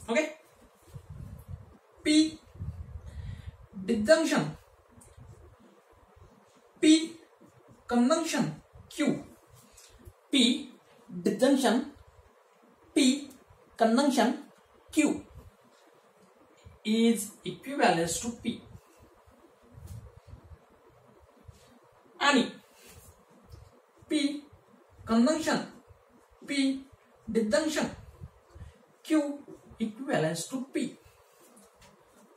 Okay, P disjunction, P conjunction Q. P disjunction, P conjunction Q is equivalent to P. आणि P conjunction, P disjunction Q equivalent to P.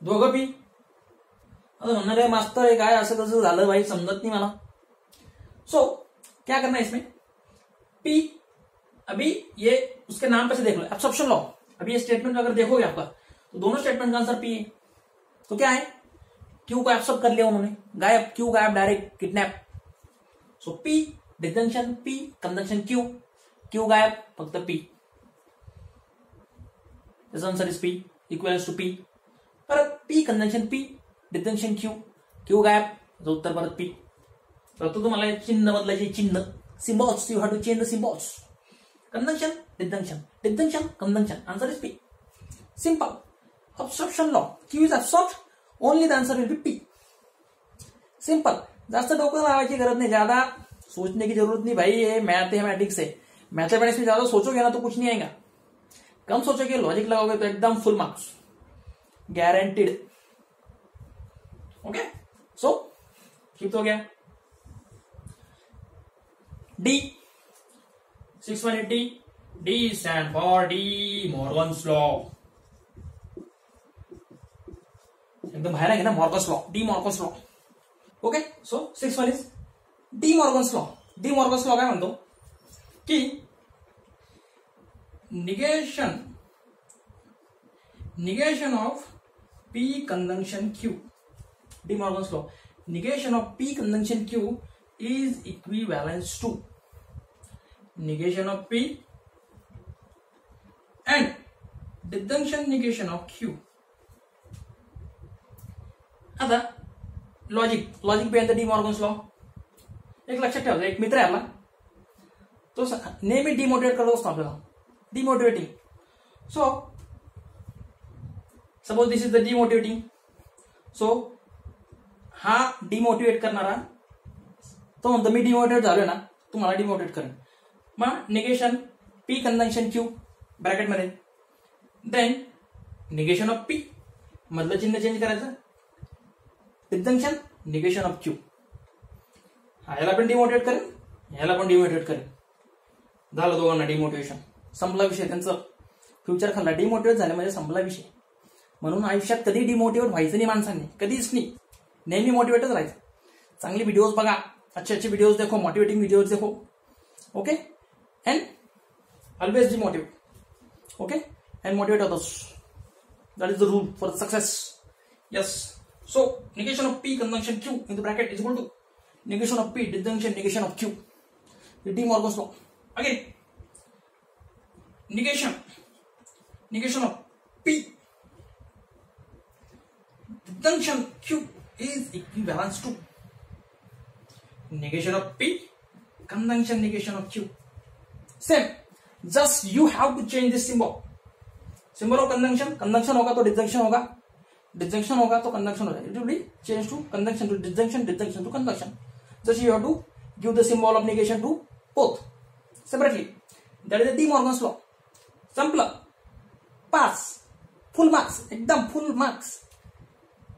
दोघं P. आता म्हणणार है मास्टर है काय असं कसं झालं भाई, समझत नहीं मला. सो क्या करना है इसमें, P अभी ये उसके नाम पे से देख लो, एब्सॉर्प्शन लॉ. अभी ये स्टेटमेंट अगर देखोगे आपका तो दोनों स्टेटमेंट का आंसर P है. तो क्या है, Q को एब्सॉर्ब कर लिया उन्होंने, गायब, Q गायब, direct kidnap. So P disjunction, P conjunction Q, Q गायब, फक्त P. This answer is P equals to P. परत P conjunction P disjunction Q, Q गायब, जो उत्तर परत P. फक्त तुम्हाला चिन्ह बदलायचे, चिन्ह, symbols, you have to change the symbols. Conjunction disjunction, disjunction conjunction, answer is P. Simple. Absorption law, Q is absorbed, only the answer will be P. Simple. जास्त डोकं लावायची गरज नहीं, ज्यादा सोचने की जरूरत नहीं भाई. ये मैथमेटिक्स है, मैथमेटिक्स में ज्यादा सोचोगे ना तो कुछ नहीं आएगा. कम सोचोगे, लॉजिक लगाओगे तो एकदम फुल मार्क्स गारंटीड. ओके, सो ठीक हो गया. D 680, D stand for D Morgan's law. एकदम बाहेर आहे ना, Morgan's law, D Morgan's law. Okay, so 6 is De Morgan's law. D Morgan's law काय म्हणतो की negation of P conjunction Q. D Morgan's law, negation of P conjunction Q is equivalent to negation of P and disjunction negation of Q. आता logic behind the De Morgan's law. एक लक्षात ठेवायचं, एक मित्र आहे आपला, तो नेहमी डिमोटिवेट करत असतो आपल्याला, demotivating. So suppose this is the demotivating. So हा डिमोटिवेट करणारा तो म्हणतो मी डिमोटिवेट झालोय ना, तुम्हाला डिमोटिवेट करेन. मग negation P conjunction Q bracket मध्ये, देन निगेशन ऑफ P, मधलं चिन्ह चेंज करायचं, डिजंक्शन निगेशन ऑफ Q. ह्याला पण डिमोटिवेट करेन, ह्याला पण डिमोटिवेट करेन. झालं दोघांना डिमोटिवेशन, संपला विषय. त्यांचं फ्युचर खाल्ला. डिमोटिवेट झाले म्हणजे संपला विषय. म्हणून आयुष्यात कधी डिमोटिवेट व्हायचं नाही माणसांनी, कधीच नाही. नेहमी मोटिवेटच राहायचं. चांगली व्हिडिओज बघा, अच्छे अच्छे व्हिडिओज देखो, मोटिवेटिंग व्हिडिओज देखो. Okay, and always demotivate. Okay, and motivate others. That is the rule for success. Yes. So negation of P conjunction Q in the bracket is equal to negation of P disjunction negation of Q. The D Morgan's law. Again, negation of P disjunction Q is equivalent to negation of P conjunction negation of Q. Same. Just you have to change this symbol. Symbol of conjunction होगा तो disjunction होगा, disjunction होगा तो conduction हो जाएगा. It will be change to conduction to disjunction, disjunction to conduction. Just you have to give the symbol of negation to both separately. That is the De Morgan's law. संपलं. Pass, full marks, एकदम full marks.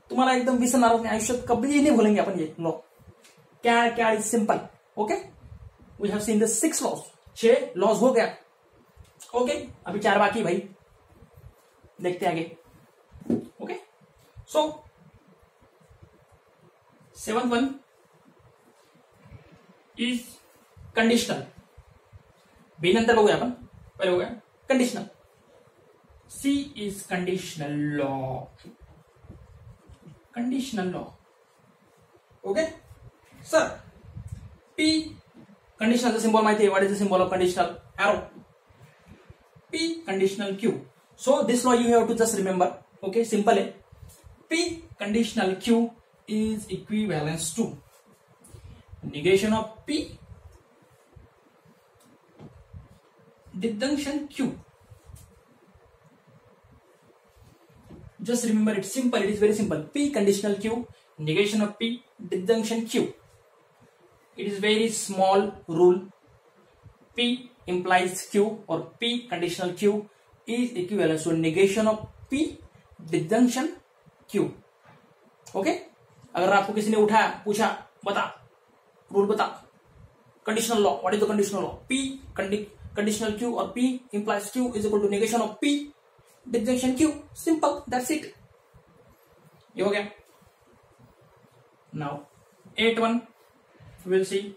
तुम्हाला एकदम विसरणार नाही आयुष्यात, कभी नहीं भूलेंगे अपन ये लॉ. क्या is simple. Okay, we have seen the 6 laws. 6 laws हो गया. ओके, अभी 4 बाकी भाई, देखते आगे. Okay, so 7th one is conditional. B नंतर बघूया आपण, पहिले बघूया conditional. C is conditional law. Conditional law. Okay, sir. P conditional चा symbol माहिती आहे. What is the symbol of conditional? Arrow. P conditional Q. So this law you have to just remember. Okay, simple है. P conditional Q is equivalent to negation of P disjunction Q Just remember it's simple. It is very simple. P conditional Q, negation of P, disjunction Q. It is very small rule. P implies Q or P conditional Q is equivalent to negation of P, disjunction Q. Okay अगर आपको किसी ने उठाया पूछा बता rule बता conditional law, what is the conditional law? P conditional Q or P implies Q is equal to negation of P, disjunction Q. Simple, that's it. ये हो गया. Now 8-1 we'll see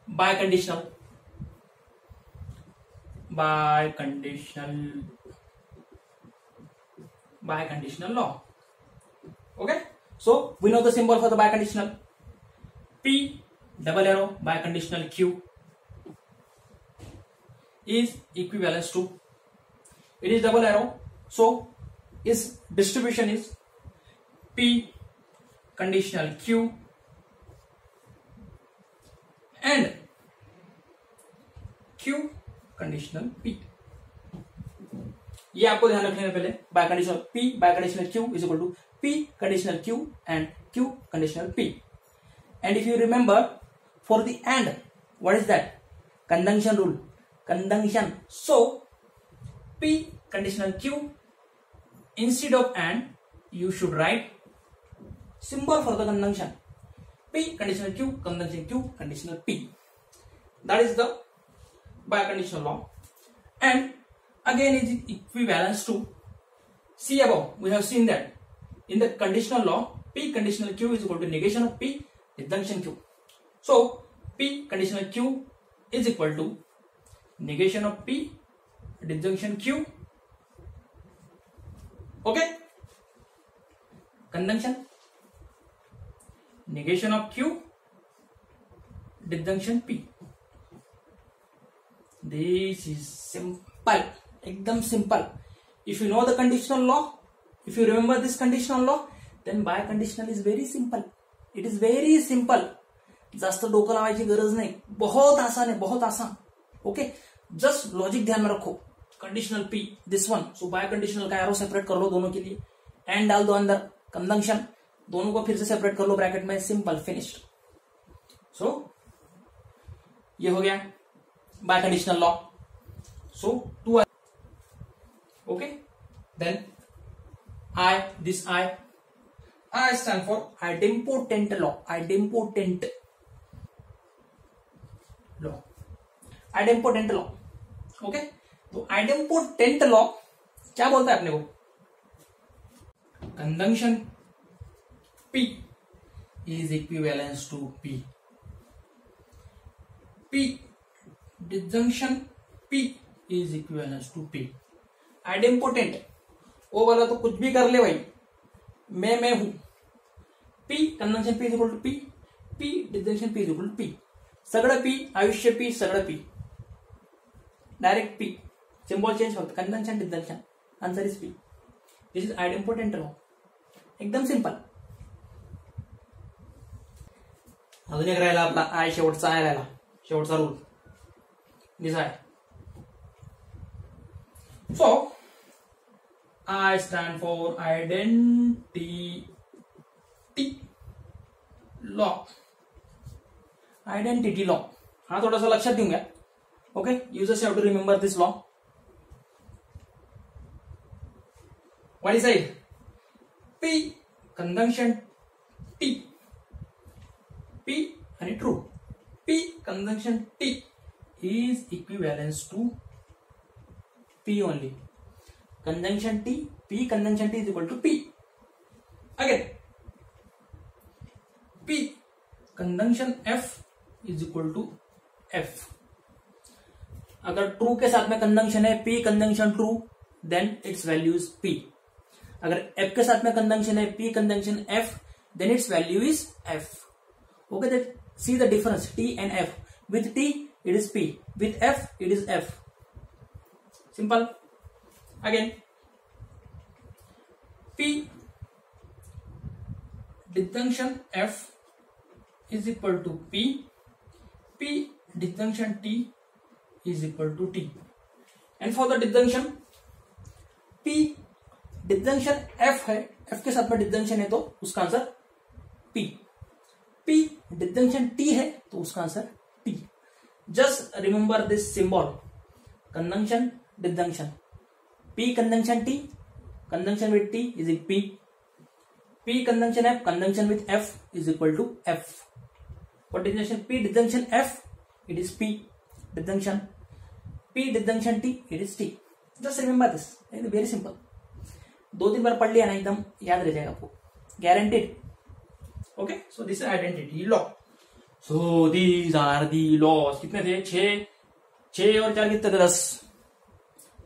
biconditional law. Okay, so we know the symbol for the biconditional. P double arrow biconditional Q is equivalent to, it is double arrow, so its distribution is P conditional Q and Q conditional P. ये आपको ध्यान रखने में पहले biconditional P biconditional Q is equal to P conditional Q and Q conditional P. And if you remember, for the AND, what is that? Conjunction rule. Conjunction. So P conditional Q, instead of AND you should write symbol for the conjunction. P conditional Q, conjunction Q conditional P. That is the biconditional law. And again it is equivalent to, see above, we have seen that in the conditional law P conditional Q is equal to negation of P, disjunction Q. So P conditional Q is equal to negation of P, disjunction Q. Okay, conjunction, negation of Q, disjunction P. This is simple, एकदम simple. If you know the conditional law, if you remember this conditional law, then biconditional is very simple. It is very simple. जास्त डोकं लावायची गरज नाही, बहुत आसान है, बहुत आसान. ओके, जस्ट लॉजिक ध्यान में रखो. कंडीशनल P, दिस वन, सो बायकंडीशनल का एरो सेपरेट कर लो दोनों के लिए, एंड डाल दो अंदर, कंजंक्शन, दोनों को फिर से सेपरेट कर लो ब्रैकेट में, सिंपल, फिनिश्ड. सो ये हो गया biconditional law. So 2 I. Okay, then this I stand for idempotent law. Idempotent law. Okay, तो idempotent law क्या बोलता है अपने को? Conjunction P is equivalent to P. Disjunction P is equivalent to P. Idempotent, वो वाला तो कुछ भी कर ले भाई, मैं हूं. P conjunction P is equal to P, P disjunction P is equal to P. सगळं P, आयुष्य P, सगळं P, direct P. Symbol change फक्त conjunction disjunction. Answer is P. This is idempotent law. एकदम सिंपल. अजून एक राहिला आपला आय, शेवटचा आय राहिला, शेवटचा rule. This I. So I stand for identity law. Identity law. हाँ, थोड़ा सा लक्षात देऊंगा. Okay, you just have to remember this law. What is it? P conjunction T. P and true. P conjunction T is equivalent to P only. Conjunction T, P conjunction T is equal to P. Again, P conjunction F is equal to F. अगर true के साथ में conjunction है, P conjunction true, then its value is P. अगर F के साथ में conjunction है, P conjunction F, then its value is F. Okay, then see the difference, T and F. With T it is P, with F it is F. Simple. Again, P disjunction F is equal to P, P disjunction T is equal to T. And for the disjunction, P disjunction F है, F के साथ में disjunction है तो उसका answer P. P disjunction T है तो उसका answer T. Just remember this symbol, conjunction disjunction, P conjunction T, conjunction with T is equal P. P conjunction F, conjunction with F is equal to F. For disjunction P disjunction F, it is P disjunction. P disjunction T, it is T. Just remember this. Very simple. 2-3 बार पढ़ लिया ना एकदम याद रह जाएगा आपको, guaranteed. Okay, so this is identity law. So these are the laws. कितने थे? 6 और 4 कितने थे? 10.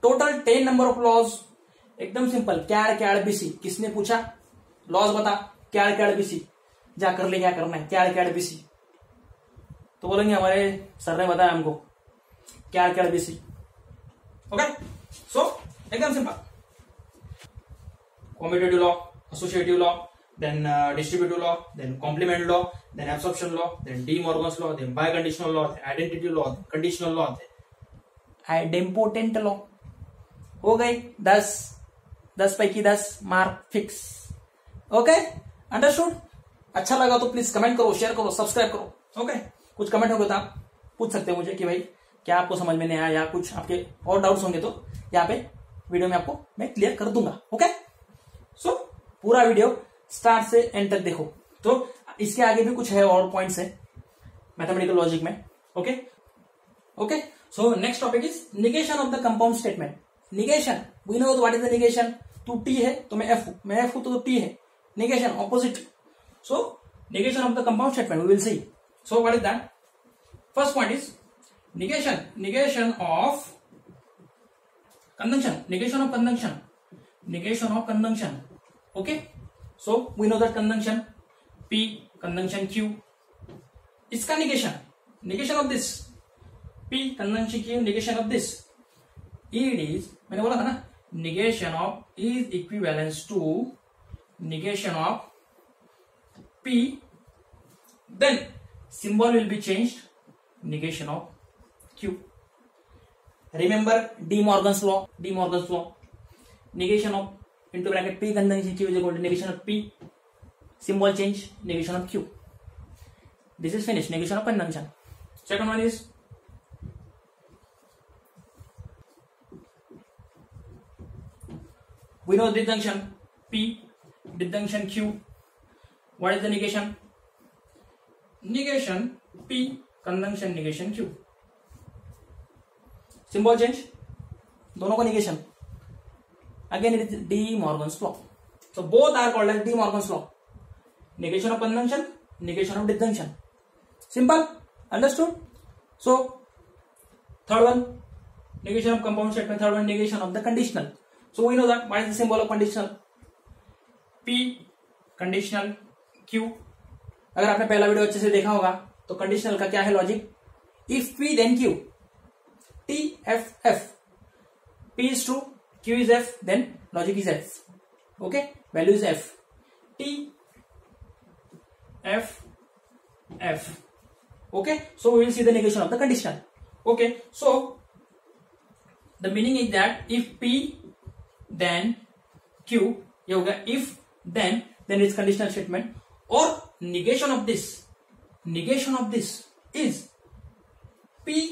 Total 10 number of laws. एकदम सिंपल। कैड़ बीसी, किसने पूछा लॉज बता, कैड़ बीसी, जा कर ले क्या करना है, कैड़ बीसी, तो बोलेंगे हमारे सर ने बताया हमको कैड़ बीसी। ओके, सो एकदम simple. Commutative law, associative law, then distributive law, then complement law, then absorption law, then De Morgan's law, then biconditional law, identity law, conditional law, idempotent law. हो गई 10 पैकी 10 mark fix. Okay, understood? अच्छा लगा तो please comment करो, share करो, subscribe करो। Okay, कुछ कमेंट होगा तो आप पूछ सकते हो मुझे कि भाई क्या आपको समझ में नहीं आया, या कुछ आपके और डाउट्स होंगे तो यहाँ पे वीडियो में आपको मैं क्लियर कर दूंगा। ओके, सो पूरा वीडियो स्टार्ट से एंड तक देखो। तो इसके आगे भी कुछ है और पॉइंट्स है मैथमेटिकल लॉजिक में। Okay okay, so next topic is negation of the compound statement. Negation, we know what is the negation. तू टी है तो मैं एफ हूं, मैं एफ हूं तो टी है। Negation opposite. So negation of the compound statement we will see. So what is that? First point is negation of conjunction, negation of conjunction. Okay, so we know that conjunction P, conjunction Q, इसका negation of this P conjunction Q, negation of this, it is, मैंने बोला था ना, negation of is equivalent to negation of P, then symbol will be changed, negation of Q. Remember De Morgan's law. Negation of into bracket P conjunction Q is equal to negation of P. Symbol change, negation of Q. This is finished. Negation of conjunction. Second one is we know disjunction P, disjunction Q. What is the negation? Negation P, conjunction negation Q. Symbol change, दोनों का negation. Again it is De Morgan's law. So both are called as De Morgan's law. Negation of conjunction, negation of disjunction. Simple, understood? So third one negation of compound statement, third one negation of the conditional. So we know that what is the symbol of conditional? P conditional Q. अगर आपने पहला video अच्छे से देखा होगा तो conditional का क्या है logic? If P then Q, T F F, P is true, Q is F, then logic is F. Okay, value is F. T F F. Okay, so we will see the negation of the conditional. Okay, so the meaning is that if P then Q, ये होगा if then it's conditional statement, or negation of this is P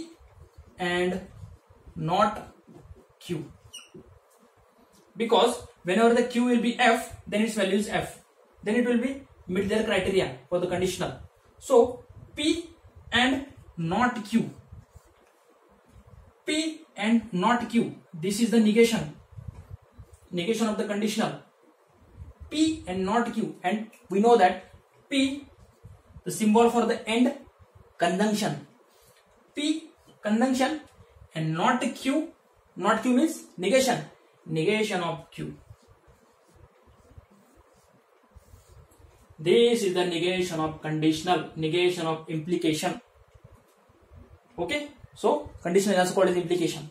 and not Q, because whenever the Q will be F, then its value is F, then it will be meet their criteria for the conditional. So P and not Q, P and not Q, this is the negation of the conditional. P and not Q, and we know that P, the symbol for the end, conjunction. P conjunction and not Q. Not Q means negation of Q. This is the negation of conditional, negation of implication. Okay, so conditional is also called as implication.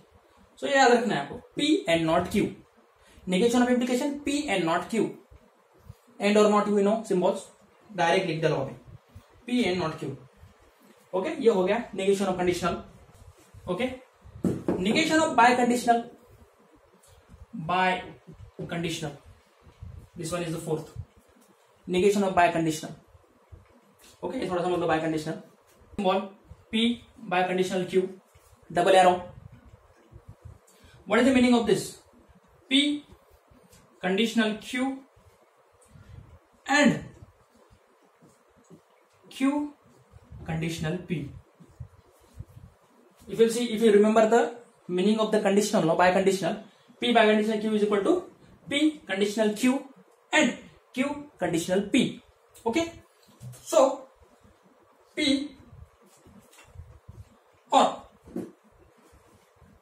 So याद रखना है आपको, P and not Q. Negation of implication, P and not Q. And or not we know symbols, direct लिख दो में P and not Q. Okay, ये हो गया negation of conditional. Okay, negation of biconditional. conditional. This one is the fourth. Negation of biconditional. Okay, थोड़ा सा मतलब biconditional. Symbol P biconditional Q, double arrow. What is the meaning of this? P conditional Q and Q conditional P. If you remember the meaning of the conditional or biconditional, P biconditional Q is equal to P conditional Q and Q conditional P. Okay, so P or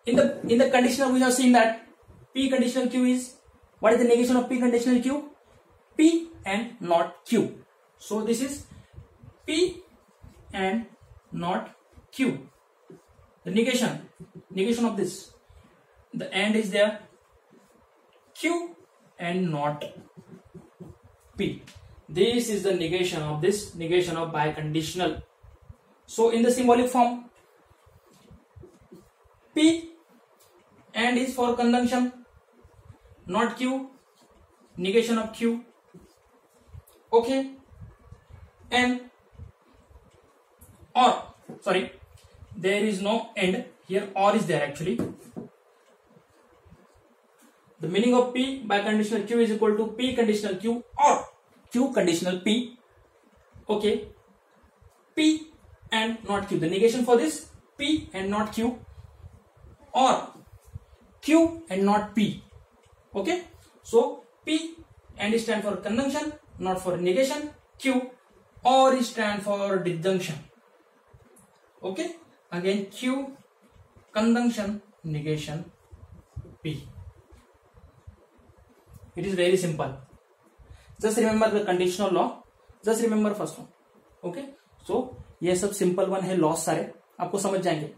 in the conditional we have seen that P conditional Q is, what is the negation of P conditional Q? P and not Q. So this is P and not Q. The negation of this, the and is there, Q and not P. This is the negation of this, negation of biconditional. So in the symbolic form, P and is for conjunction, not Q, negation of Q. Okay, and or, sorry, there is no end here, or is there actually. The meaning of P biconditional Q is equal to P conditional Q or Q conditional P. Okay, P and not Q. The negation for this, P and not Q, or Q and not P. Okay, so P and stand for conjunction, not for negation. Q or stand for disjunction. Okay, again Q conjunction negation P. It is very simple. Just remember the conditional law. Just remember first one. Okay, so ये सब simple one है, loss सारे आपको समझ जाएंगे.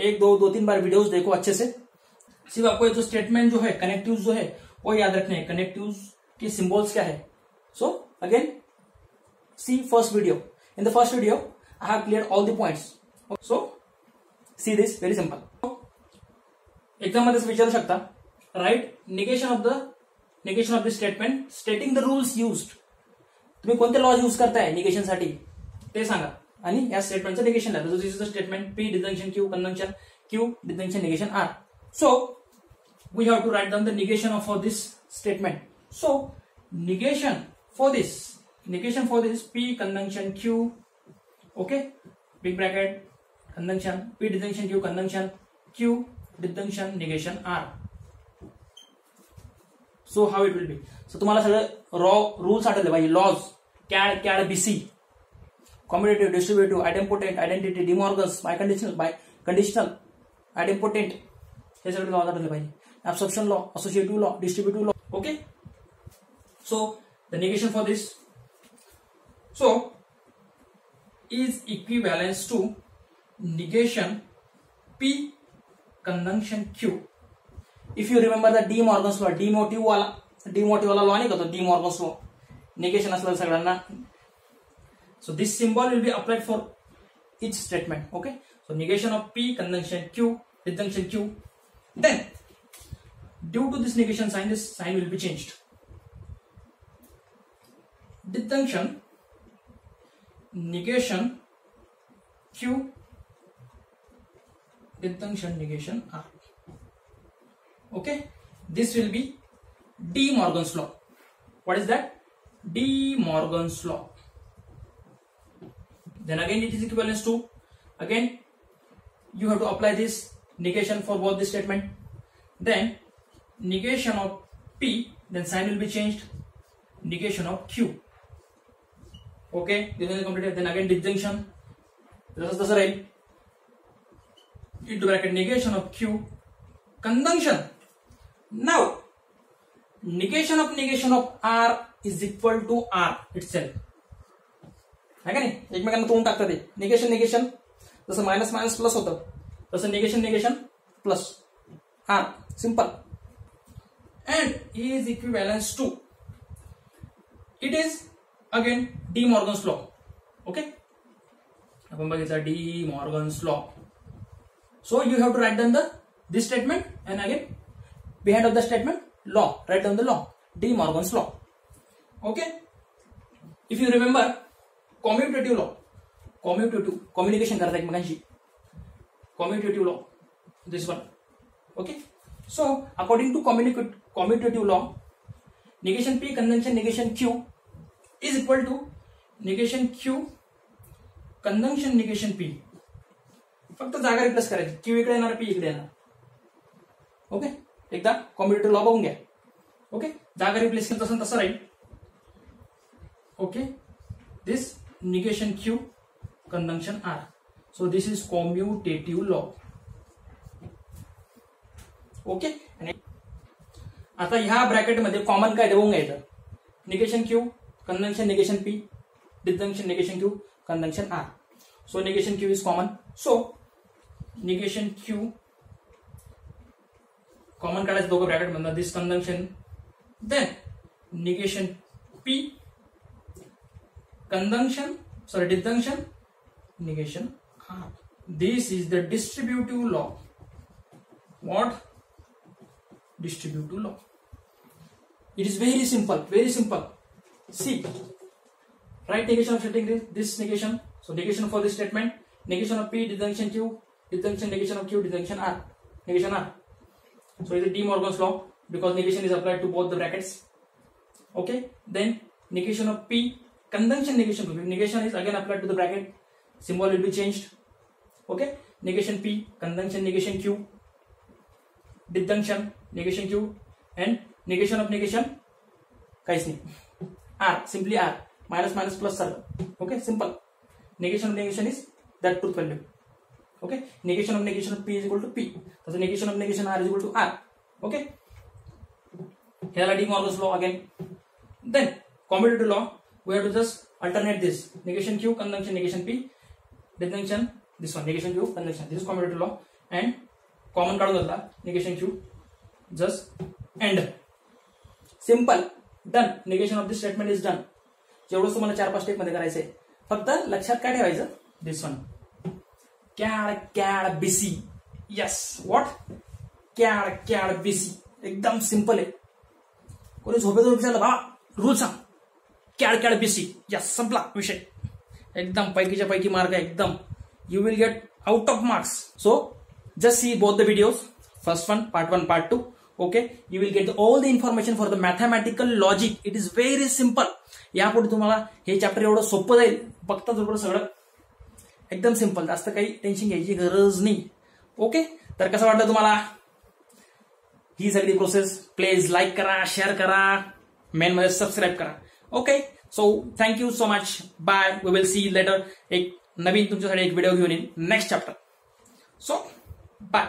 एक दो तीन बार वीडियोस देखो अच्छे से. सिर्फ आपको जो स्टेटमेंट जो है, कनेक्टिव्स जो है वो याद रखने हैं. कनेक्टिव्स के सिंबल्स क्या है. So again see first video. In the first video I have clear all the points. So see this very simple. Exam मध्ये विचारू शकता, right negation of the statement stating the rules used. तुम्ही कोणते laws use करताय negation साठी ते सांगा आणि या स्टेटमेंटचं निगेशन लिहा. This is the statement P disjunction Q conjunction Q disjunction negation R. So we have to write down the negation for this statement. So negation for this P conjunction Q, okay, big bracket conjunction P disjunction Q conjunction Q disjunction negation R. So how it will be? So तुम्हाला सगळं rules Athawale पाहिजे. Laws, कॅड BC, कॉम्युटेटिव्ह, distributive, आयडेम्पोटेंट, identity, De Morgan's, बायकंडिशनल, आयडेम्पोटेंट, हे सगळे laws Athawale पाहिजे. Absorption law, associative law, distributive law. Okay, so the negation for this so is equivalent to negation P conjunction Q. If you remember the De Morgan's law, demotive वाला law नहीं का, तो De Morgan's law negation असलं सगळ्यांना. So this symbol will be applied for each statement. Okay, so negation of P conjunction Q disjunction Q. Then due to this negation sign, this sign will be changed. Disjunction negation Q disjunction negation R. Okay, this will be De Morgan's law. What is that? De Morgan's law. Then again it is equivalent to, again you have to apply this negation for both the statement. Then negation of P, then sign will be changed, negation of Q. Okay, this is completed. Then again disjunction, this Raheel into bracket negation of Q conjunction. Now negation of R is equal to R itself. है का नाही, एकमेकांना तोंड टाकतात ते. Negation जसं minus minus plus होतं तसं negation plus R. Simple. And is equivalent to, it is again De Morgan's law. Okay, आपण बघितलं De Morgan's law. So you have to write down this statement, and again behind of the statement law. Write down the law. De Morgan's law. Okay. If you remember, commutative law. Commutative. Communication करता एकमेकांशी. Commutative law. This one. Okay. So according to commutative law, negation P conjunction negation Q is equal to negation Q conjunction negation P. फक्त जागा replace करायची. Q इकडे येणार, P इकडे येणार. Okay. एकदा कॉम्प्युटर लॉ बघून घ्या. ओके. जागा रिप्लेस केलं तसं तसं राहील. Okay. This negation Q conjunction R. So this is commutative law. Okay. आता ह्या ब्रॅकेट मध्ये कॉमन काय देऊन घ्यायचं. Negation Q conjunction negation P, disjunction negation Q conjunction R. So negation Q is common. So negation Q common काढायचं दोघं bracket मधनं. This conjunction, then negation P conjunction disjunction negation R. This is the distributive law. What? Distributive law. It is very simple, very simple. See, write negation of stating this negation. So negation for this statement, negation of P, disjunction Q, disjunction negation of Q, disjunction R, negation R. So it is De Morgan's law because negation is applied to both the brackets. Okay. Then negation of P, conjunction negation. Negation is again applied to the bracket. Symbol will be changed. Okay. Negation P, conjunction negation Q, disjunction negation Q, and negation of negation काहीच नाही. R, simply R, minus minus plus circle. Okay, simple. Negation of negation is that truth value. Okay, negation of P is equal to P. So negation of negation R is equal to R. Okay, here De Morgan's law again. Then commutative law, we have to just alternate this. Negation Q conjunction negation P, disjunction this one, negation Q conjunction. This is commutative law. And common काढून घेतला negation Q, just end. Simple. Done. Negation of this statement is done. जेवढं तुम्हाला 4-5 step मध्ये करायचंय. फक्त लक्षात काय ठेवायचं. This one. CAD BC. Yes. What? CAD BC. एकदम सिंपल आहे. कोणी झोपेतून विचारलं बाबा रूल सांग. CAD BC. Yes. संपला विषय. एकदम पैकीच्या पैकी मार्क आहे एकदम. You will get out of marks. So just see both the videos. First one, part 1, part 2. Okay, you will get all the information for the mathematical logic. It is very simple. यापुढे तुम्हाला हे chapter एवढं सोपं जाईल. बघता बरोबर सगळं एकदम simple. जास्त काही टेन्शन घ्यायची गरज नाही. ओके, तर कसं वाटलं तुम्हाला ही सगळी प्रोसेस? प्लीज लाईक करा, शेअर करा, मेन मध्ये सबस्क्राईब करा. Okay, so thank you so much. Bye. We will see later. एक नवीन तुमच्यासाठी एक व्हिडिओ घेऊन येईन नेक्स्ट चॅप्टर. सो बाय.